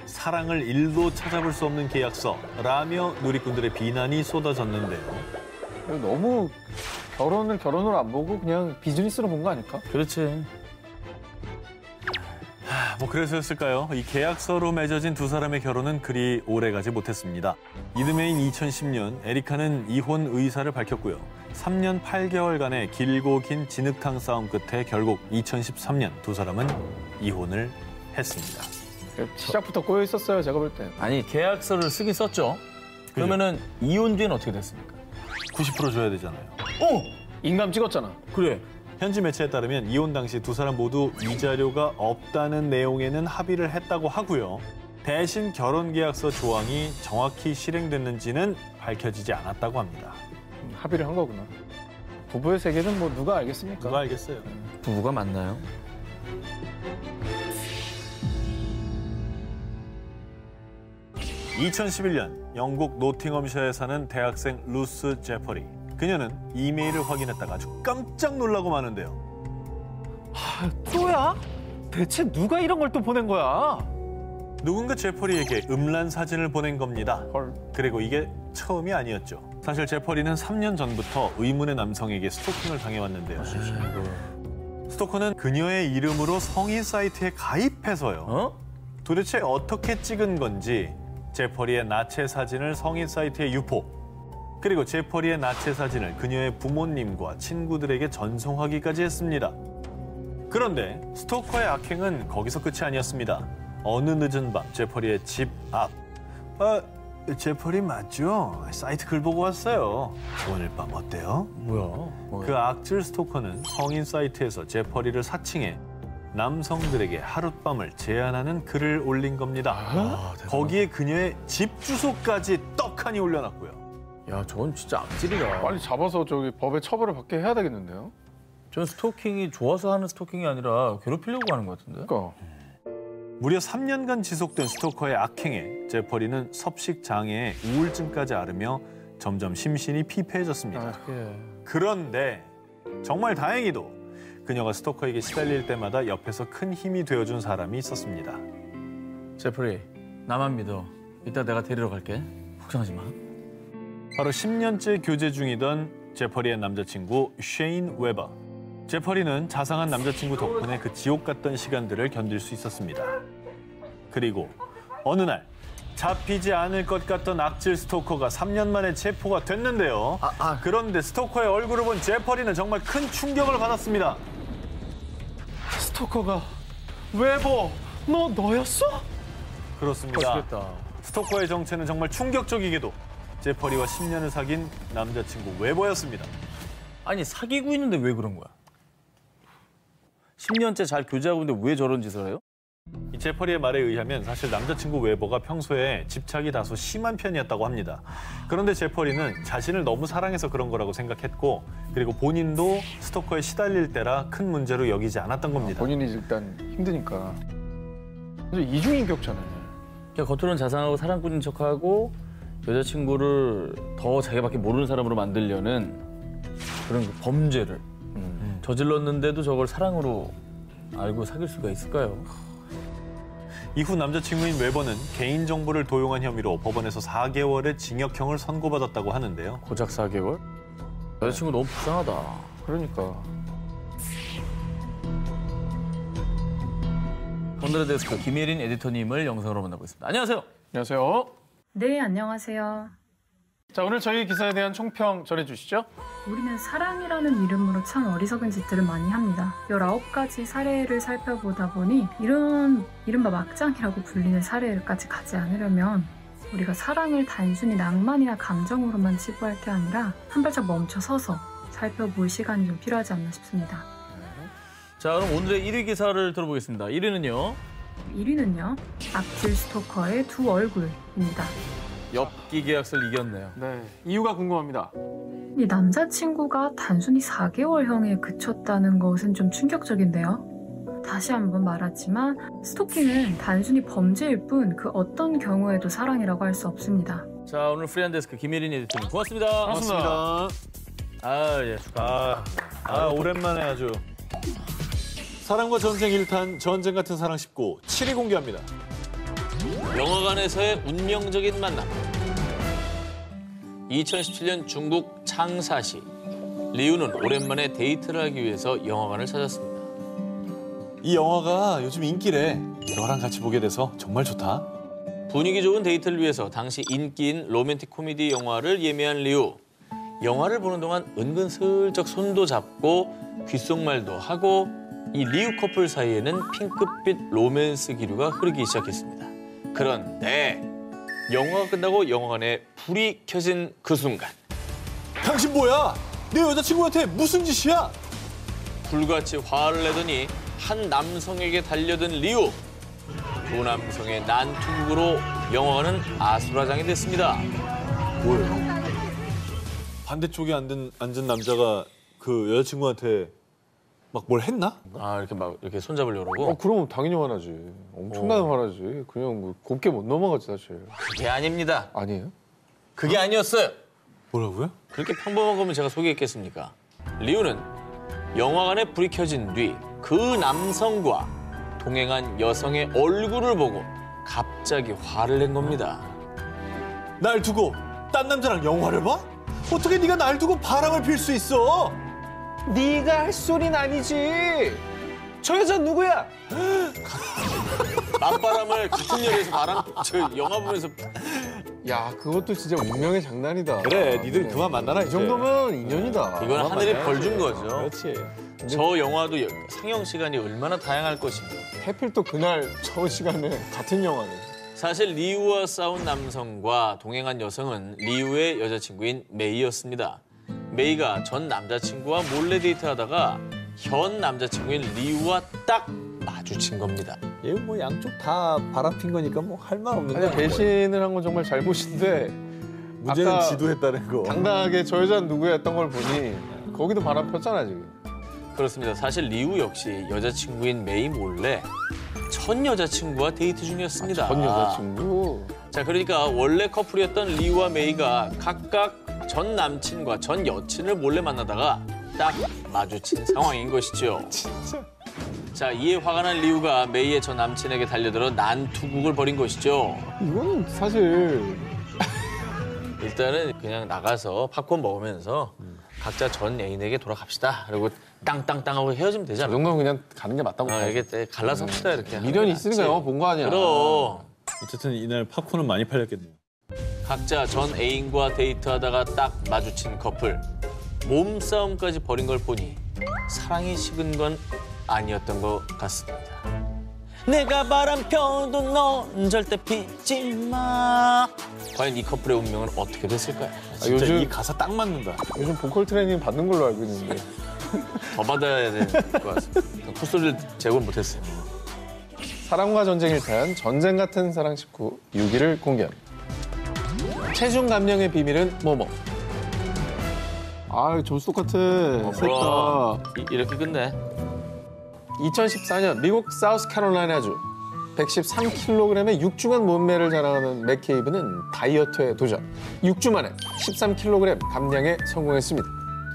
사랑을 1도 찾아볼 수 없는 계약서라며 누리꾼들의 비난이 쏟아졌는데요. 너무 결혼을 결혼으로 안 보고 그냥 비즈니스로 본 거 아닐까? 그렇지. 뭐 그래서였을까요? 이 계약서로 맺어진 두 사람의 결혼은 그리 오래가지 못했습니다. 이듬해인 2010년 에리카는 이혼 의사를 밝혔고요. 3년 8개월간의 길고 긴 진흙탕 싸움 끝에 결국 2013년 두 사람은 이혼을 했습니다. 시작부터 꼬여 있었어요, 제가 볼 때. 아니 계약서를 쓰긴 썼죠. 그러면은 이혼 뒤엔 어떻게 됐습니까? 90% 줘야 되잖아요. 인감 찍었잖아. 그래. 현지 매체에 따르면 이혼 당시 두 사람 모두 위자료가 없다는 내용에는 합의를 했다고 하고요. 대신 결혼계약서 조항이 정확히 실행됐는지는 밝혀지지 않았다고 합니다. 합의를 한 거구나. 부부의 세계는 뭐 누가 알겠습니까? 누가 알겠어요. 부부가 맞나요? (2011년) 영국 노팅엄셔에 사는 대학생 루스 제퍼리. 그녀는 이메일을 확인했다가 아주 깜짝 놀라고 마는데요. 또야? 대체 누가 이런 걸 또 보낸 거야? 누군가 제퍼리에게 음란 사진을 보낸 겁니다. 헐. 그리고 이게 처음이 아니었죠. 사실 제퍼리는 3년 전부터 의문의 남성에게 스토킹을 당해왔는데요. 스토커는 그녀의 이름으로 성인 사이트에 가입해서요. 도대체 어떻게 찍은 건지 제퍼리의 나체 사진을 성인 사이트에 유포. 그리고 제퍼리의 나체 사진을 그녀의 부모님과 친구들에게 전송하기까지 했습니다. 그런데 스토커의 악행은 거기서 끝이 아니었습니다. 어느 늦은 밤 제퍼리의 집 앞. 제퍼리 맞죠? 사이트 글 보고 왔어요. 오늘 밤 어때요? 뭐야? 그 악질 스토커는 성인 사이트에서 제퍼리를 사칭해 남성들에게 하룻밤을 제안하는 글을 올린 겁니다. 거기에 그녀의 집 주소까지 떡하니 올려놨고요. 야, 저건 진짜 악질이다. 빨리 잡아서 저기 법에 처벌을 받게 해야 되겠는데요? 전 스토킹이 좋아서 하는 스토킹이 아니라 괴롭히려고 하는 것 같은데? 그러니까. 무려 3년간 지속된 스토커의 악행에 제퍼리는 섭식 장애에 우울증까지 앓으며 점점 심신이 피폐해졌습니다. 그런데 정말 다행히도 그녀가 스토커에게 시달릴 때마다 옆에서 큰 힘이 되어준 사람이 있었습니다. 제프리, 나만 믿어. 이따 내가 데리러 갈게. 걱정하지 마. 바로 10년째 교제 중이던 제퍼리의 남자친구 쉐인 웨버. 제퍼리는 자상한 남자친구 덕분에 그 지옥 같던 시간들을 견딜 수 있었습니다. 그리고 어느 날 잡히지 않을 것 같던 악질 스토커가 3년 만에 체포가 됐는데요. 그런데 스토커의 얼굴을 본 제퍼리는 정말 큰 충격을 받았습니다. 스토커가 웨버, 너였어? 그렇습니다. 멋있겠다. 스토커의 정체는 정말 충격적이게도 제퍼리와 10년을 사귄 남자친구 웨버였습니다. 아니, 사귀고 있는데 왜 그런 거야? 10년째 잘 교제하고 있는데 왜 저런 짓을 해요? 이 제퍼리의 말에 의하면 사실 남자친구 웨버가 평소에 집착이 다소 심한 편이었다고 합니다. 그런데 제퍼리는 자신을 너무 사랑해서 그런 거라고 생각했고, 그리고 본인도 스토커에 시달릴 때라 큰 문제로 여기지 않았던 겁니다. 본인이 일단 힘드니까. 이중인격자네. 그러니까 겉으로는 자상하고 사랑꾼인 척하고 여자친구를 더 자기밖에 모르는 사람으로 만들려는 그런 그 범죄를 저질렀는데도 저걸 사랑으로 알고 사귈 수가 있을까요? 이후 남자친구인 웨버는 개인정보를 도용한 혐의로 법원에서 4개월의 징역형을 선고받았다고 하는데요. 고작 4개월? 여자친구 너무 불쌍하다. 그러니까. 오늘의 데스크 김예린 에디터님을 영상으로 만나보겠습니다. 안녕하세요. 안녕하세요. 네, 안녕하세요. 자, 오늘 저희 기사에 대한 총평 전해주시죠. 우리는 사랑이라는 이름으로 참 어리석은 짓들을 많이 합니다. 19가지 사례를 살펴보다 보니 이런 이른바 막장이라고 불리는 사례까지 가지 않으려면 우리가 사랑을 단순히 낭만이나 감정으로만 치부할 게 아니라 한 발짝 멈춰 서서 살펴볼 시간이 좀 필요하지 않나 싶습니다. 자, 그럼 오늘의 1위 기사를 들어보겠습니다. 1위는요? 1위는요, 악질 스토커의 두 얼굴입니다. 엽기 계약서를 이겼네요. 네, 이유가 궁금합니다. 이 남자친구가 단순히 4개월형에 그쳤다는 것은 좀 충격적인데요. 다시 한번 말하지만 스토킹은 단순히 범죄일 뿐 그 어떤 경우에도 사랑이라고 할 수 없습니다. 자, 오늘 프리한 데스크 김예린 에디터님 고맙습니다. 고맙습니다. 예, 축하합니다. 오랜만에 아주. 사랑과 전쟁 1탄, 전쟁 같은 사랑 19, 7위 공개합니다. 영화관에서의 운명적인 만남. 2017년 중국 창사시. 리우는 오랜만에 데이트를 하기 위해서 영화관을 찾았습니다. 이 영화가 요즘 인기래. 너랑 같이 보게 돼서 정말 좋다. 분위기 좋은 데이트를 위해서 당시 인기인 로맨틱 코미디 영화를 예매한 리우. 영화를 보는 동안 은근슬쩍 손도 잡고 귓속말도 하고 이 리우 커플 사이에는 핑크빛 로맨스 기류가 흐르기 시작했습니다. 그런데 영화가 끝나고 영화관에 불이 켜진 그 순간 당신 뭐야? 내 여자친구한테 무슨 짓이야? 불같이 화를 내더니 한 남성에게 달려든 리우. 두 남성의 난투극으로 영화관은 아수라장이 됐습니다. 뭐예요? 반대쪽에 앉은 남자가 그 여자친구한테 막 뭘 했나? 이렇게 막 이렇게 손잡으려고 그러고? 그럼 당연히 화나지. 엄청나게 화나지. 그냥 뭐 곱게 못 넘어가지 사실. 그게 아닙니다. 아니에요? 그게 아니었어요. 뭐라고요? 그렇게 평범한 거면 제가 소개했겠습니까? 리우는 영화관에 불이 켜진 뒤 그 남성과 동행한 여성의 얼굴을 보고 갑자기 화를 낸 겁니다. 날 두고 딴 남자랑 영화를 봐? 어떻게 네가 날 두고 바람을 필 수 있어? 네가 할 소리는 아니지. 저 여자 누구야? 맞바람을 같은 열에서 영화 보면서 야, 그것도 진짜 운명의 장난이다. 그래, 니들 그만 만나라. 이 정도면 인연이다. 이건 하늘이 벌 준 거죠. 그렇지. 저 영화도 상영 시간이 얼마나 다양할 것인가. 하필 또 그날 저 시간에 같은 영화를. 사실 리우와 싸운 남성과 동행한 여성은 리우의 여자친구인 메이였습니다. 메이가 전 남자친구와 몰래 데이트하다가 현 남자친구인 리우와 딱 마주친 겁니다. 얘 뭐 양쪽 다 바람핀 거니까 뭐 할 말 없는 아니, 거야. 배신을 한 건 정말 잘못인데 문제는 아까 지도했다는 거. 당당하게 저 여자는 누구야 했던 걸 보니 거기도 바람 폈잖아 지금. 그렇습니다. 사실 리우 역시 여자친구인 메이 몰래 전 여자친구와 데이트 중이었습니다. 전 여자친구. 자, 그러니까 원래 커플이었던 리우와 메이가 각각 전 남친과 전 여친을 몰래 만나다가 딱 마주친 상황인 것이죠. 진짜. 자, 이에 화가 난 리우가 메이의 전 남친에게 달려들어 난투극을 벌인 것이죠. 이거는 사실 일단은 그냥 나가서 팝콘 먹으면서 각자 전 애인에게 돌아갑시다. 그리고 땅땅땅 하고 헤어지면 저 되잖아. 정도면 그냥 가는 게 맞다고 봐요. 이게 갈라서 합시다 이렇게. 미련이 있으니까 영화 본 거 아니야. 그럼. 어쨌든 이날 팝콘은 많이 팔렸겠네요. 각자 전 애인과 데이트하다가 딱 마주친 커플. 몸싸움까지 벌인 걸 보니 사랑이 식은 건 아니었던 것 같습니다. 내가 바람 펴도 넌 절대 피지 마. 과연 이 커플의 운명은 어떻게 됐을까요? 진짜 요즘- 이 가사 딱 맞는다. 요즘 보컬 트레이닝 받는 걸로 알고 있는데. 더 받아야 될 것 같습니다. 콧소리를 제공 못했어요. 사랑과 전쟁을 타한 전쟁 같은 사랑 식구 6위를 공개합니다. 체중 감량의 비밀은 뭐뭐. 아, 점수 똑같아. 셋 다. 이렇게 끝내. 2014년 미국 사우스캐롤라이나주 113kg의 육중한 몸매를 자랑하는 맥케이브는 다이어트에 도전. 6주 만에 13kg 감량에 성공했습니다.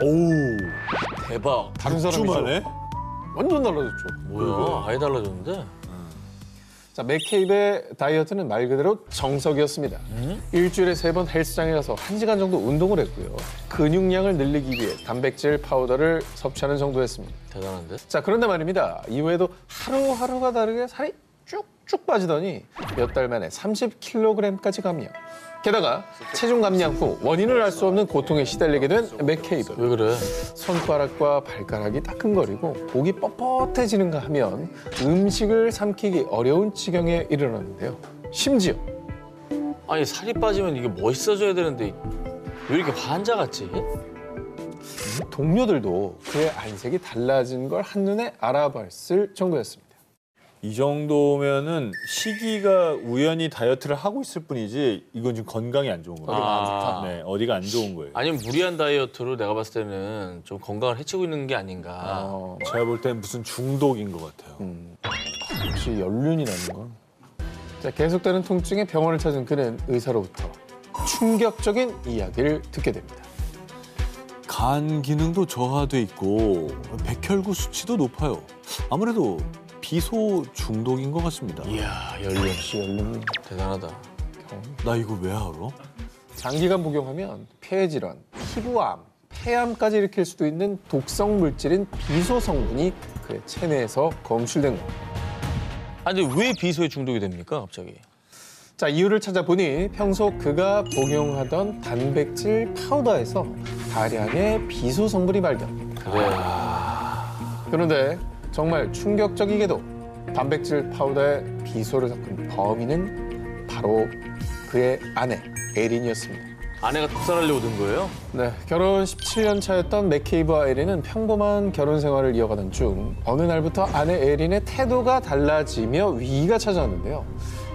오. 대박. 다른 사람이죠. 주만에? 완전 달라졌죠. 뭐야? 아예 달라졌는데? 자, 맥케이브의 다이어트는 말 그대로 정석이었습니다. 일주일에 3번 헬스장에 가서 1시간 정도 운동을 했고요. 근육량을 늘리기 위해 단백질 파우더를 섭취하는 정도였습니다. 대단한데? 자, 그런데 말입니다. 이후에도 하루하루가 다르게 살이 쭉쭉 빠지더니 몇 달 만에 30kg까지 감량. 게다가 체중 감량 후 원인을 알 수 없는 고통에 시달리게 된 맥케이브. 왜 그래? 손가락과 발가락이 따끔거리고 목이 뻣뻣해지는가 하면 음식을 삼키기 어려운 지경에 이르렀는데요. 심지어 아니 살이 빠지면 이게 멋있어져야 되는데 왜 이렇게 환자 같지? 동료들도 그의 안색이 달라진 걸 한눈에 알아봤을 정도였습니다. 이 정도면은 시기가 우연히 다이어트를 하고 있을 뿐이지 이건 지금 건강이 안 좋은 거예요. 어디가 안 좋다? 네, 어디가 안 좋은 거예요. 아니면 무리한 다이어트로 내가 봤을 때는 좀 건강을 해치고 있는 게 아닌가. 제가 볼 땐 무슨 중독인 것 같아요. 역시 연륜이 나는 건. 자, 계속되는 통증에 병원을 찾은 그는 의사로부터 충격적인 이야기를 듣게 됩니다. 간 기능도 저하돼 있고 백혈구 수치도 높아요. 아무래도 비소 중독인 것 같습니다. 이야 연륜. 역시 연륜이. 대단하다. 나 이거 왜 알아? 장기간 복용하면 폐질환, 피부암, 폐암까지 일으킬 수도 있는 독성 물질인 비소 성분이 그의 체내에서 검출된 겁니다. 아니 근데 왜 비소에 중독이 됩니까 갑자기? 자, 이유를 찾아보니 평소 그가 복용하던 단백질 파우더에서 다량의 비소 성분이 발견. 그래. 그런데 정말 충격적이게도 단백질 파우더에 비소를 섞은 범인은 바로 그의 아내 에린이었습니다. 아내가 독살하려고 든 거예요? 네, 결혼 17년 차였던 맥케이브와 에린은 평범한 결혼 생활을 이어가던 중 어느 날부터 아내 에린의 태도가 달라지며 위기가 찾아왔는데요.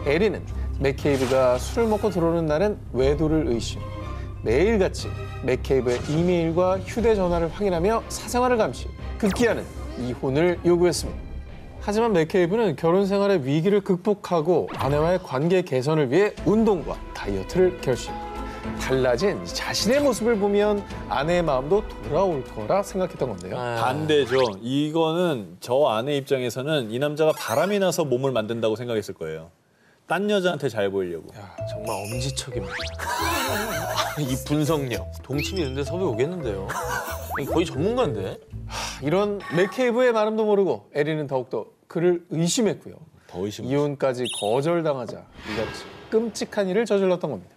에린은 맥케이브가 술을 먹고 들어오는 날은 외도를 의심, 매일같이 맥케이브의 이메일과 휴대전화를 확인하며 사생활을 감시, 급기야는 이혼을 요구했습니다. 하지만 맥케이브는 결혼 생활의 위기를 극복하고 아내와의 관계 개선을 위해 운동과 다이어트를 결심. 달라진 자신의 모습을 보면 아내의 마음도 돌아올 거라 생각했던 건데요. 반대죠. 이거는 저 아내 입장에서는 이 남자가 바람이 나서 몸을 만든다고 생각했을 거예요. 딴 여자한테 잘 보이려고. 정말 엄지척입니다. 이 분석력. 동치미 이런 데 섭외 오겠는데요? 거의 전문가인데? 이런 맥케이브의 마음도 모르고 에린은 더욱더 그를 의심했고요. 더 의심. 이혼까지 거절당하자 이같이 끔찍한 일을 저질렀던 겁니다.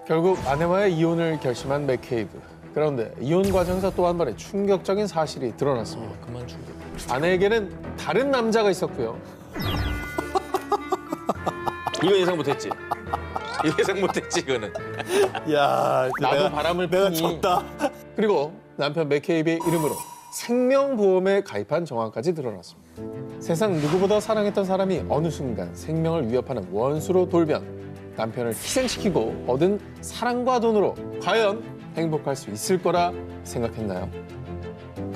결국 아내와의 이혼을 결심한 맥케이브. 그런데 이혼 과정에서 또 한 번의 충격적인 사실이 드러났습니다. 그만 충격. 아내에게는 다른 남자가 있었고요. 이거 예상 못했지. 이거 예상 못했지 이거는. 야, 나도 바람을 내가 피니. 졌다. 그리고 남편 맥케이브의 이름으로 생명보험에 가입한 정황까지 드러났습니다. 세상 누구보다 사랑했던 사람이 어느 순간 생명을 위협하는 원수로 돌변. 남편을 희생시키고 얻은 사랑과 돈으로 과연 행복할 수 있을 거라 생각했나요?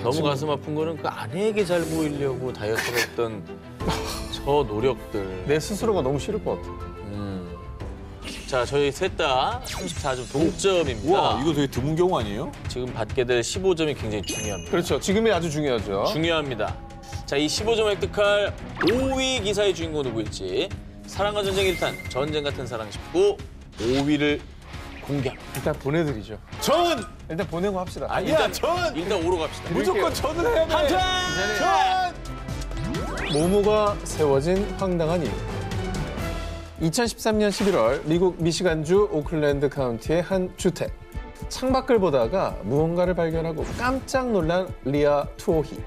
너무 가슴 아픈 거는 그 아내에게 잘 보이려고 다이어트를 했던 저 노력들. 내 스스로가 너무 싫을 것 같아. 자, 저희 셋 다 34점 동점입니다. 와, 이거 되게 드문 경우 아니에요? 지금 받게 될 15점이 굉장히 중요합니다. 그렇죠. 지금이 아주 중요하죠. 중요합니다. 자, 이 15점을 획득할 5위 기사의 주인공 누구일지 사랑과 전쟁 1탄, 전쟁 같은 사랑 19, 5위를 공개합니다. 일단 보내드리죠. 전! 일단 보내고 합시다. 아니야, 전! 일단 5로 갑시다. 무조건 전을 해야 돼. 한탄! 전! 모모가 세워진 황당한 이유. 2013년 11월 미국 미시간주 오클랜드 카운티의 한 주택. 창밖을 보다가 무언가를 발견하고 깜짝 놀란 리아 투오히.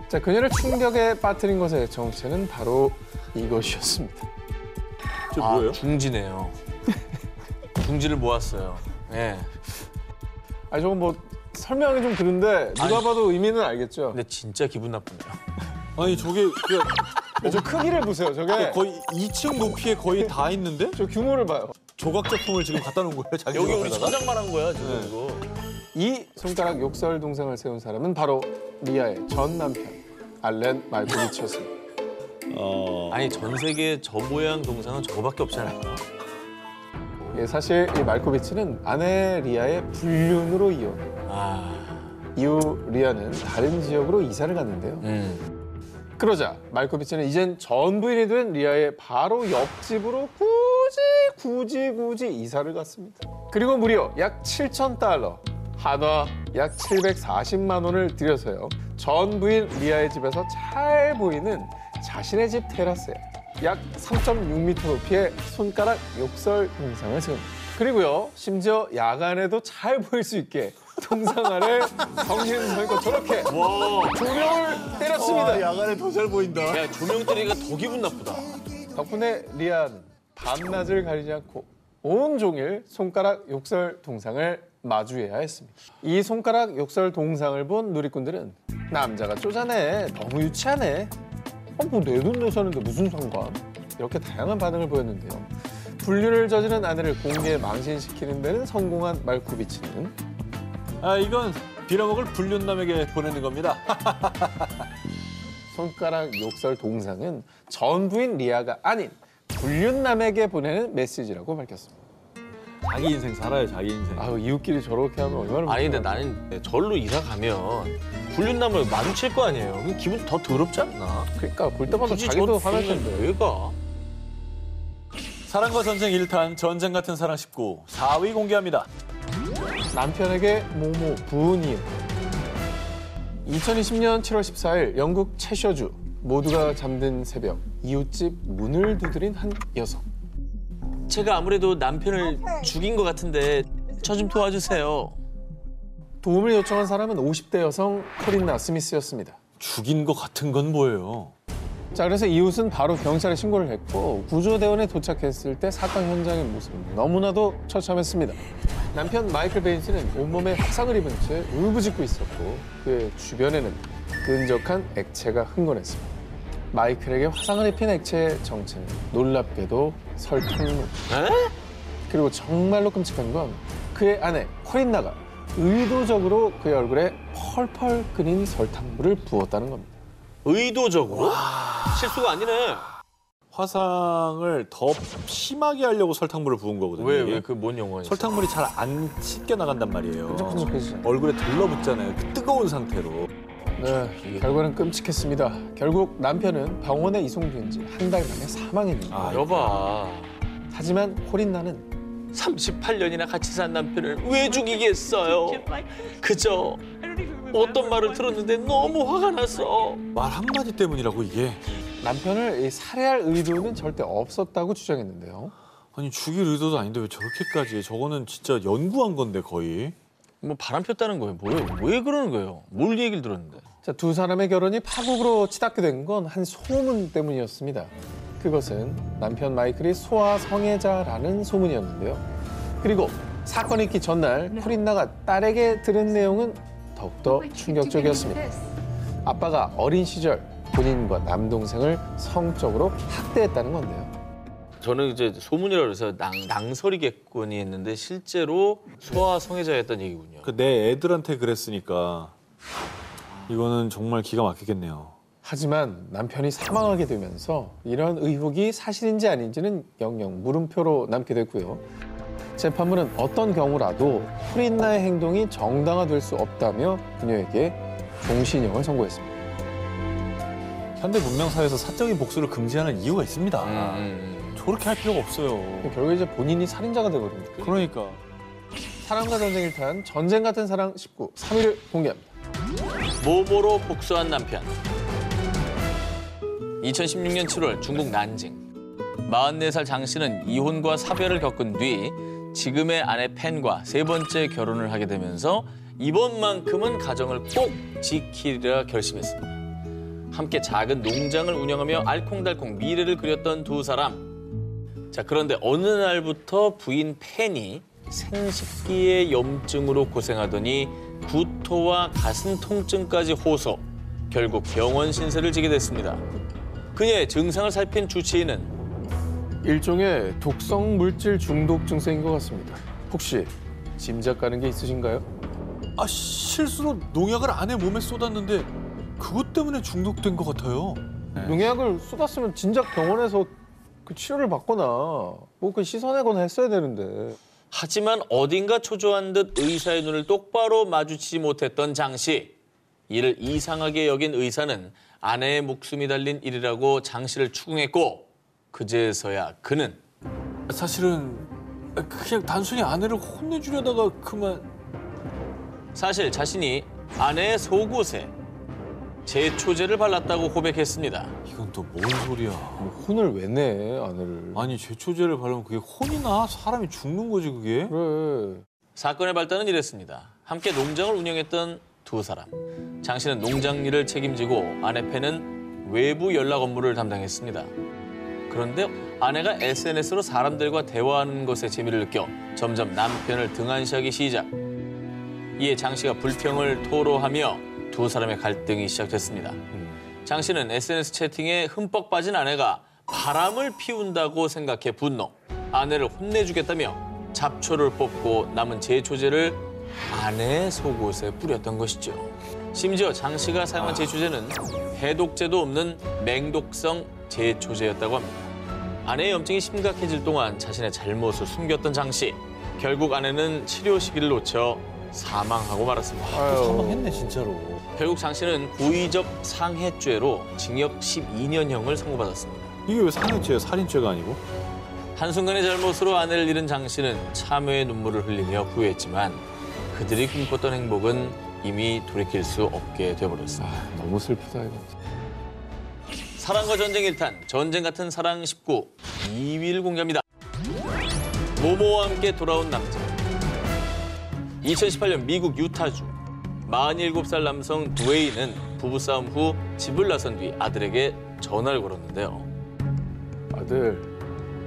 자, 그녀를 충격에 빠뜨린 것의 정체는 바로 이것이었습니다. 저 뭐예요? 중지네요. 중지를 모았어요. 네. 아니, 저건 뭐 설명이 좀 그런데 누가 아니, 봐도 의미는 알겠죠. 근데 진짜 기분 나쁘네요. 아니, 저게 그냥 저 크기를 보세요. 저게 거의 2층 높이에 거의 다 있는데? 저 규모를 봐요. 조각 제품을 지금 갖다 놓은 거예요? 자기 여기 우리 집에다가? 천장만 한 거야, 지금 네. 이거. 이 손가락 욕설 동상을 세운 사람은 바로 리아의 전 남편 알렌 말코비치였습니다. 아니, 전 세계 저 모양 동상은 저거밖에 없잖아요. 예, 사실 이 말코비치는 아내 리아의 불륜으로 이혼. 이후 리아는 다른 지역으로 이사를 갔는데요. 그러자 말코비치는 이젠 전 부인이 된 리아의 바로 옆집으로 굳이 이사를 갔습니다. 그리고 무려 약 7,000달러, 한화 약 740만 원을 들여서요. 전 부인 리아의 집에서 잘 보이는 자신의 집 테라스에 약 3.6m 높이의 손가락 욕설 동상을 세웁니다. 그리고요, 심지어 야간에도 잘 보일 수 있게 동상 아래 정신성과 저렇게 조명을 때렸습니다. 야간에 더 잘 보인다. 야, 조명 때리니까 더 기분 나쁘다. 덕분에 리아는 밤낮을 가리지 않고 온종일 손가락 욕설 동상을 마주해야 했습니다. 이 손가락 욕설 동상을 본 누리꾼들은 남자가 쪼잔해, 너무 유치하네, 뭐 내 돈 내사는데 무슨 상관? 이렇게 다양한 반응을 보였는데요. 불륜을 저지른 아내를 공개에 망신시키는 데는 성공한 말코비치는 이건 빌어먹을 불륜남에게 보내는 겁니다. 손가락 욕설 동상은 전 부인 리아가 아닌 불륜남에게 보내는 메시지라고 밝혔습니다. 자기 인생 살아요, 자기 인생. 아우, 이웃끼리 저렇게 하면 얼마나 아니, 근데 불편해요. 나는 절로 이사 가면 불륜남을 마주칠 거 아니에요. 그럼 기분 더 더럽지 않나? 그러니까 볼 때마다 굳이 자기도 저 화날 불륜을 텐데. 왜 가? 사랑과 전쟁 1탄, 전쟁 같은 사랑 19, 4위 공개합니다. 남편에게 모모 부은 이유. 2020년 7월 14일 영국 채셔주 모두가 잠든 새벽 이웃집 문을 두드린 한 여성. 제가 아무래도 남편을 죽인 것 같은데 저 좀 도와주세요. 도움을 요청한 사람은 50대 여성 코린나 스미스였습니다. 죽인 것 같은 건 뭐예요? 자, 그래서 이웃은 바로 경찰에 신고를 했고 구조대원에 도착했을 때 사건 현장의 모습은 너무나도 처참했습니다. 남편 마이클 베인스는 온몸에 화상을 입은 채 울부짖고 있었고 그의 주변에는 끈적한 액체가 흥건했습니다. 마이클에게 화상을 입힌 액체의 정체는 놀랍게도 설탕물. 그리고 정말로 끔찍한 건 그의 아내 코린나가 의도적으로 그의 얼굴에 펄펄 끓인 설탕물을 부었다는 겁니다. 의도적으로? 실수가 아니네. 화상을 더 심하게 하려고 설탕물을 부은 거거든요. 왜 그 뭔 영화였어? 설탕물이 잘 안 씻겨 나간단 말이에요. 끈적끈적해지죠. 얼굴에 들러붙잖아요. 그 뜨거운 상태로. 네, 결과는 끔찍했습니다. 결국 남편은 병원에 이송된 지 한 달 만에 사망했는데 여봐. 하지만 코린나는 38년이나 같이 산 남편을 왜 죽이겠어요? 그저 어떤 말을 들었는데 너무 화가 났어. 말 한마디 때문이라고 이게. 남편을 살해할 의도는 절대 없었다고 주장했는데요. 아니 죽일 의도도 아닌데 왜 저렇게까지 해? 저거는 진짜 연구한 건데 거의. 뭐 바람 폈다는 거예요. 뭐예요? 왜 그러는 거예요? 뭘 얘기를 들었는데? 자, 두 사람의 결혼이 파국으로 치닫게 된 건 한 소문 때문이었습니다. 그것은 남편 마이클이 소아 성애자라는 소문이었는데요. 그리고 사건이 있기 전날 코린나가 딸에게 들은 내용은 더욱더 충격적이었습니다. 아빠가 어린 시절 본인과 남동생을 성적으로 학대했다는 건데요. 저는 이제 소문이라고 해서 낭설이겠거니 했는데 실제로 소아 성애자였다는 얘기군요. 내 애들한테 그랬으니까 이거는 정말 기가 막히겠네요. 하지만 남편이 사망하게 되면서 이런 의혹이 사실인지 아닌지는 영영 물음표로 남게 됐고요. 재판부는 어떤 경우라도 코린나의 행동이 정당화될 수 없다며 그녀에게 종신형을 선고했습니다. 현대 문명사회에서 사적인 복수를 금지하는 이유가 있습니다. 저렇게 할 필요가 없어요. 결국에 이제 본인이 살인자가 되거든요. 그러니까. 사랑과 전쟁 1탄 전쟁 같은 사랑 19, 3위를 공개합니다. 모모로 복수한 남편. 2016년 7월 중국 난징. 44살 장 씨는 이혼과 사별을 겪은 뒤 지금의 아내 펜과 세 번째 결혼을 하게 되면서 이번만큼은 가정을 꼭 지키리라 결심했습니다. 함께 작은 농장을 운영하며 알콩달콩 미래를 그렸던 두 사람. 자, 그런데 어느 날부터 부인 펜이 생식기의 염증으로 고생하더니 구토와 가슴 통증까지 호소. 결국 병원 신세를 지게 됐습니다. 그녀의 증상을 살핀 주치의는 일종의 독성 물질 중독 증세인 것 같습니다. 혹시 짐작 가는 게 있으신가요? 아, 실수로 농약을 아내 몸에 쏟았는데 그것 때문에 중독된 것 같아요. 농약을 쏟았으면 진작 병원에서 그 치료를 받거나 뭐 그 씻어내거나 했어야 되는데. 하지만 어딘가 초조한 듯 의사의 눈을 똑바로 마주치지 못했던 장 씨. 이를 이상하게 여긴 의사는 아내의 목숨이 달린 일이라고 장 씨를 추궁했고 그제서야 그는 사실은 그냥 단순히 아내를 혼내주려다가 그만. 사실 자신이 아내의 속옷에 제초제를 발랐다고 고백했습니다. 이건 또 뭔 소리야. 뭐 혼을 왜 내, 아내를. 아니 제초제를 바르면 그게 혼이나 사람이 죽는 거지 그게. 그래. 사건의 발단은 이랬습니다. 함께 농장을 운영했던 두 사람. 장 씨는 농장 일을 책임지고 아내 펜은 외부 연락 업무를 담당했습니다. 그런데 아내가 SNS로 사람들과 대화하는 것에 재미를 느껴 점점 남편을 등한시하기 시작. 이에 장 씨가 불평을 토로하며 두 사람의 갈등이 시작됐습니다. 장 씨는 SNS 채팅에 흠뻑 빠진 아내가 바람을 피운다고 생각해 분노. 아내를 혼내주겠다며 잡초를 뽑고 남은 제초제를 아내의 속옷에 뿌렸던 것이죠. 심지어 장 씨가 사용한 제초제는 해독제도 없는 맹독성 제초제였다고 합니다. 아내의 염증이 심각해질 동안 자신의 잘못을 숨겼던 장 씨. 결국 아내는 치료 시기를 놓쳐 사망하고 말았습니다. 사망했네 진짜로. 결국 장 씨는 고의적 상해죄로 징역 12년형을 선고받았습니다. 이게 왜 상해죄예요? 살인죄가 아니고? 한순간의 잘못으로 아내를 잃은 장 씨는 참회의 눈물을 흘리며 후회했지만 그들이 꿈꿨던 행복은 이미 돌이킬 수 없게 되어버렸습니다. 너무 슬프다, 이거. 사랑과 전쟁 1탄, 전쟁 같은 사랑 19, 2위를 공개합니다. 모모와 함께 돌아온 남자. 2018년 미국 유타주. 47살 남성 드웨이는 부부싸움 후 집을 나선 뒤 아들에게 전화를 걸었는데요. 아들,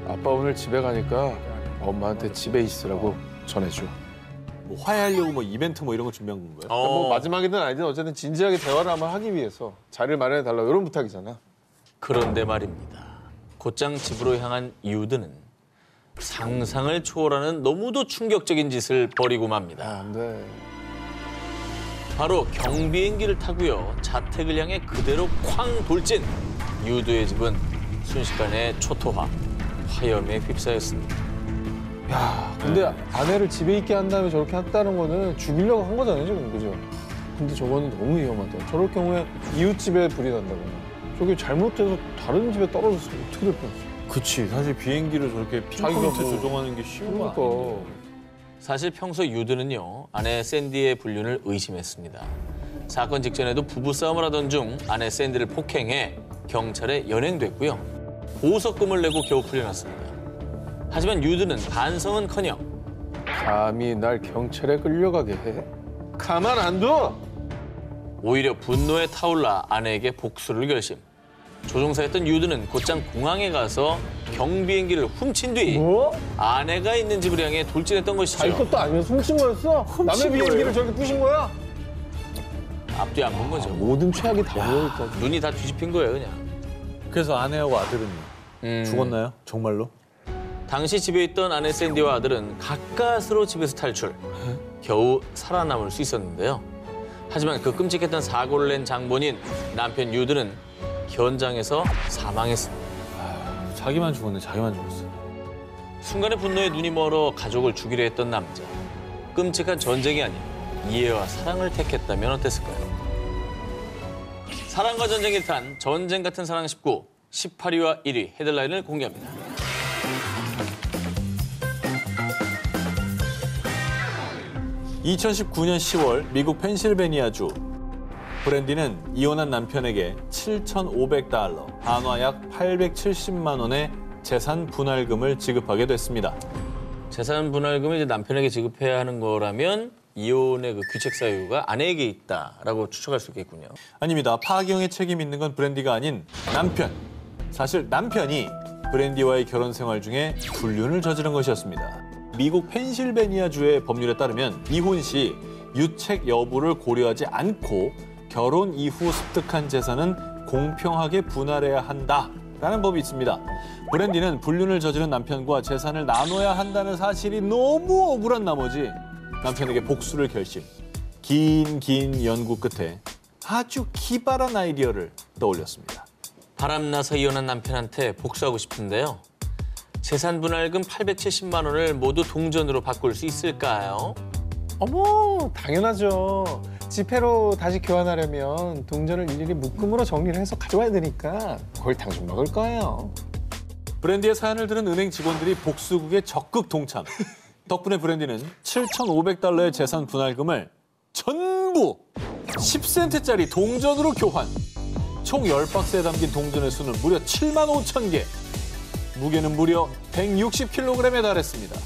아빠 오늘 집에 가니까 엄마한테 집에 있으라고 전해줘. 뭐 화해하려고 뭐 이벤트 뭐 이런 거 준비한 건가요? 뭐 마지막이든 아니든 어쨌든 진지하게 대화를 한번 하기 위해서 자리를 마련해달라고 이런 부탁이잖아. 그런데 말입니다. 곧장 집으로 향한 유드는 상상을 초월하는 너무도 충격적인 짓을 벌이고 맙니다. 안 돼. 바로 경비행기를 타고요. 자택을 향해 그대로 쾅 돌진. 유드의 집은 순식간에 초토화, 화염에 휩싸였습니다. 야, 근데 아내를 집에 있게 한 다음에 저렇게 했다는 거는 죽이려고 한 거잖아요, 지금, 그죠? 근데 저거는 너무 위험하다. 저럴 경우에 이웃집에 불이 난다거나 저게 잘못해서 다른 집에 떨어졌으면 어떻게 될 뻔했어. 그치. 사실 비행기를 저렇게 핀포인트 조종하는 게 쉬운 거 아니에요. 사실 평소 유드는요, 아내 샌디의 불륜을 의심했습니다. 사건 직전에도 부부싸움을 하던 중 아내 샌디를 폭행해 경찰에 연행됐고요. 보석금을 내고 겨우 풀려났습니다. 하지만 유드는 반성은커녕 감히 날 경찰에 끌려가게 해? 가만 안 둬! 오히려 분노에 타올라 아내에게 복수를 결심. 조종사였던 유드는 곧장 공항에 가서 경비행기를 훔친 뒤 뭐? 아내가 있는 집을 향해 돌진했던 것이죠. 자기 것도 아니면서 훔친 거였어? 남의 비행기를 저렇게 부신 거야? 앞뒤 안 본 거죠. 모든 최악이 다 모여있다. 눈이 다 뒤집힌 거예요, 그냥. 그래서 아내하고 아들은 죽었나요? 정말로? 당시 집에 있던 아내 샌디와 아들은 가까스로 집에서 탈출. 겨우 살아남을 수 있었는데요. 하지만 그 끔찍했던 사고를 낸 장본인 남편 유드는 현장에서 사망했습니다. 자기만 죽었네, 자기만 죽었어. 순간의 분노에 눈이 멀어 가족을 죽이려 했던 남자. 끔찍한 전쟁이 아닌 이해와 사랑을 택했다면 어땠을까요? 사랑과 전쟁이 탄 전쟁 같은 사랑 19, 18위와 1위 헤드라인을 공개합니다. (2019년 10월) 미국 펜실베니아주 브랜디는 이혼한 남편에게 $7,500, 한화 약 870만 원의 재산 분할금을 지급하게 됐습니다. 재산 분할금을 이제 남편에게 지급해야 하는 거라면 이혼의 그 규책 사유가 아내에게 있다라고 추측할 수 있겠군요. 아닙니다. 파경에 책임 있는 건 브랜디가 아닌 남편. 사실 남편이 브랜디와의 결혼 생활 중에 불륜을 저지른 것이었습니다. 미국 펜실베니아주의 법률에 따르면 이혼 시 유책 여부를 고려하지 않고 결혼 이후 습득한 재산은 공평하게 분할해야 한다라는 법이 있습니다. 브랜디는 불륜을 저지른 남편과 재산을 나눠야 한다는 사실이 너무 억울한 나머지 남편에게 복수를 결심. 긴 연구 끝에 아주 기발한 아이디어를 떠올렸습니다. 바람나서 이혼한 남편한테 복수하고 싶은데요. 재산 분할금 870만 원을 모두 동전으로 바꿀 수 있을까요? 어머, 당연하죠. 지폐로 다시 교환하려면 동전을 일일이 묶음으로 정리를 해서 가져와야 되니까 그걸 당신 먹을 거예요. 브랜디의 사연을 들은 은행 직원들이 복수국에 적극 동참. 덕분에 브랜디는 $7,500의 재산 분할금을 전부 10센트짜리 동전으로 교환. 총 10박스에 담긴 동전의 수는 무려 75,000개. 무게는 무려 160kg에 달했습니다.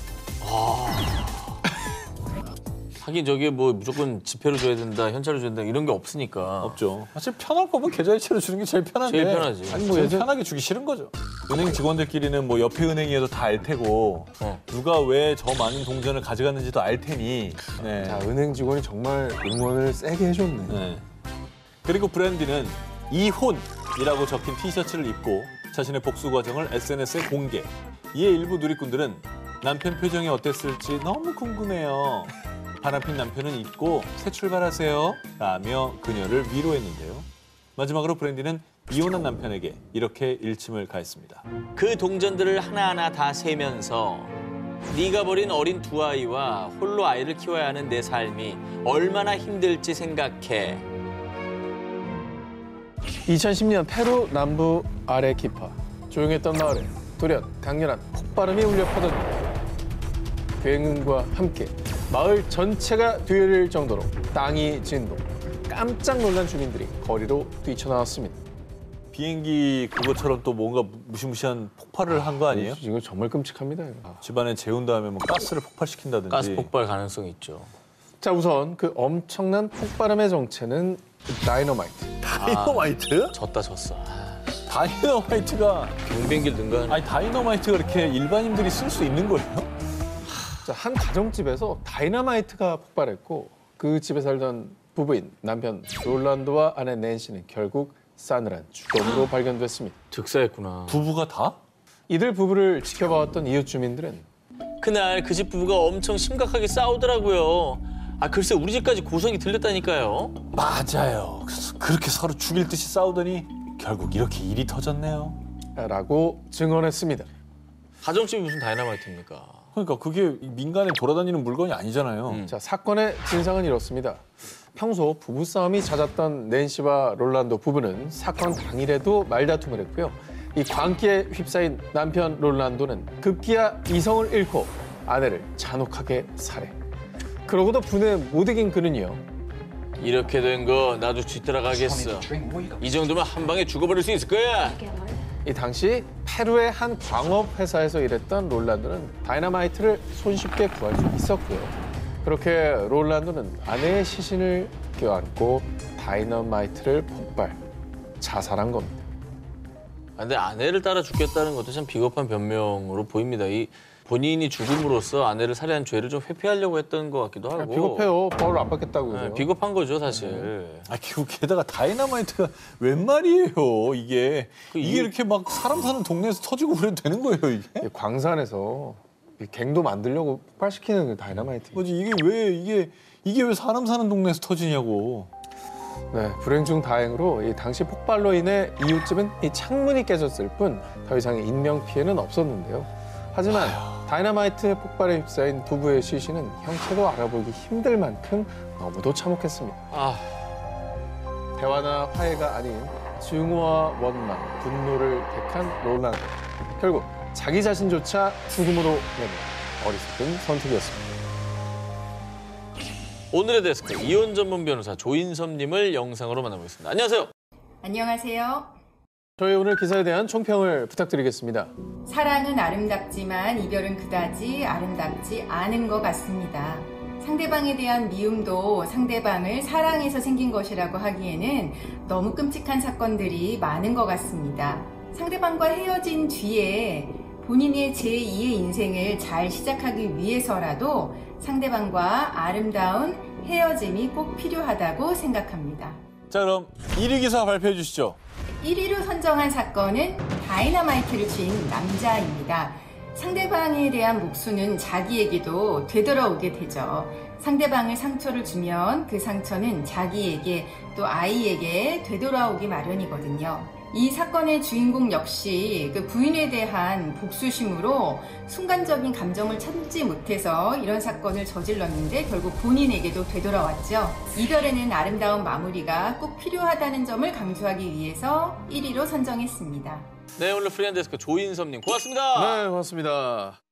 하긴 저게 뭐 무조건 지폐로 줘야 된다, 현찰로 줘야 된다 이런 게 없으니까. 없죠. 사실 편할 거면 계좌이체로 주는 게 제일 편한데. 제일 편하지. 아니 뭐 편하게 주기 싫은 거죠. 은행 직원들끼리는 뭐 옆에 은행이어도 다 알 테고 누가 왜 저 많은 동전을 가져갔는지도 알 테니. 네. 자, 은행 직원이 정말 응원을 세게 해줬네. 네. 그리고 브랜디는 이혼이라고 적힌 티셔츠를 입고 자신의 복수 과정을 SNS에 공개. 이에 일부 누리꾼들은 남편 표정이 어땠을지 너무 궁금해요. 바람핀 남편은 잊고 새 출발하세요 라며 그녀를 위로했는데요. 마지막으로 브랜디는 이혼한 남편에게 이렇게 일침을 가했습니다. 그 동전들을 하나하나 다 세면서 네가 버린 어린 두 아이와 홀로 아이를 키워야 하는 내 삶이 얼마나 힘들지 생각해. 2010년 페루 남부 아레키파. 조용했던 마을에 돌연 강렬한 폭발음이 울려 퍼졌는데 굉음과 함께 마을 전체가 뒤를 정도로 땅이 진동. 깜짝 놀란 주민들이 거리로 뛰쳐나왔습니다. 비행기 그것처럼 또 뭔가 무시무시한 폭발을 한 거 아니에요? 이거 정말 끔찍합니다. 이거. 집안에 재운 다음에 뭐 가스를 폭발시킨다든지. 가스 폭발 가능성이 있죠. 자, 우선 그 엄청난 폭발음의 정체는 다이너마이트. 다이너마이트? 졌어. 다이너마이트가 경비행기를 능가하는. 아니 다이너마이트가 이렇게 일반인들이 쓸 수 있는 거예요? 자, 한 가정집에서 다이너마이트가 폭발했고 그 집에 살던 부부인 남편 롤란도와 아내 낸시는 결국 싸늘한 죽음으로 발견됐습니다. 즉사했구나. 부부가 다? 이들 부부를 지켜봐왔던 이웃 주민들은 그날 그 집 부부가 엄청 심각하게 싸우더라고요. 아 글쎄 우리 집까지 고성이 들렸다니까요. 맞아요. 그래서 그렇게 서로 죽일 듯이 싸우더니 결국 이렇게 일이 터졌네요. 라고 증언했습니다. 가정집이 무슨 다이너마이트입니까? 그러니까 그게 민간에 돌아다니는 물건이 아니잖아요. 자, 사건의 진상은 이렇습니다. 평소 부부싸움이 잦았던 낸시와 롤란도 부부는 사건 당일에도 말다툼을 했고요. 이 광기에 휩싸인 남편 롤란도는 급기야 이성을 잃고 아내를 잔혹하게 살해. 그러고도 분에 못 이긴 그는요. 이렇게 된 거 나도 뒤따라가겠어. 이 정도면 한 방에 죽어버릴 수 있을 거야. 이 당시 페루의 한 광업 회사에서 일했던 롤란도는 다이너마이트를 손쉽게 구할 수 있었고요. 그렇게 롤란도는 아내의 시신을 껴안고 다이너마이트를 폭발, 자살한 겁니다. 근데 아내를 따라 죽겠다는 것도 참 비겁한 변명으로 보입니다. 이 본인이 죽음으로써 아내를 살해한 죄를 좀 회피하려고 했던 것 같기도 하고. 비겁해요. 벌을 안 받겠다고요. 네, 비겁한 거죠, 사실. 게다가 다이너마이트가 웬 말이에요, 이게. 그 이게 이렇게 막 사람 사는 동네에서 터지고 그래도 되는 거예요, 이게? 이 광산에서 이 갱도 만들려고 폭발시키는 그 다이너마이트. 뭐지, 이게 왜 사람 사는 동네에서 터지냐고. 네, 불행 중 다행으로 이 당시 폭발로 인해 이웃집은 이 창문이 깨졌을 뿐 더 이상의 인명 피해는 없었는데요. 하지만 다이너마이트 폭발에 휩싸인 부부의 시신은 형체도 알아보기 힘들 만큼 너무도 참혹했습니다. 대화나 화해가 아닌 증오와 원망, 분노를 택한 롤란도. 결국 자기 자신조차 죽음으로 내는 어리석은 선택이었습니다. 오늘의 데스크, 이혼 전문 변호사 조인섭님을 영상으로 만나보겠습니다. 안녕하세요. 안녕하세요. 저희 오늘 기사에 대한 총평을 부탁드리겠습니다. 사랑은 아름답지만 이별은 그다지 아름답지 않은 것 같습니다. 상대방에 대한 미움도 상대방을 사랑해서 생긴 것이라고 하기에는 너무 끔찍한 사건들이 많은 것 같습니다. 상대방과 헤어진 뒤에 본인의 제2의 인생을 잘 시작하기 위해서라도 상대방과 아름다운 헤어짐이 꼭 필요하다고 생각합니다. 자, 그럼 1위 기사 발표해 주시죠. 1위로 선정한 사건은 다이너마이트를 쥔 남자입니다. 상대방에 대한 목수는 자기에게도 되돌아오게 되죠. 상대방을 상처를 주면 그 상처는 자기에게 또 아이에게 되돌아오기 마련이거든요. 이 사건의 주인공 역시 그 부인에 대한 복수심으로 순간적인 감정을 참지 못해서 이런 사건을 저질렀는데 결국 본인에게도 되돌아왔죠. 이별에는 아름다운 마무리가 꼭 필요하다는 점을 강조하기 위해서 1위로 선정했습니다. 네, 오늘 프리한 데스크 조인섭님 고맙습니다. 네, 고맙습니다.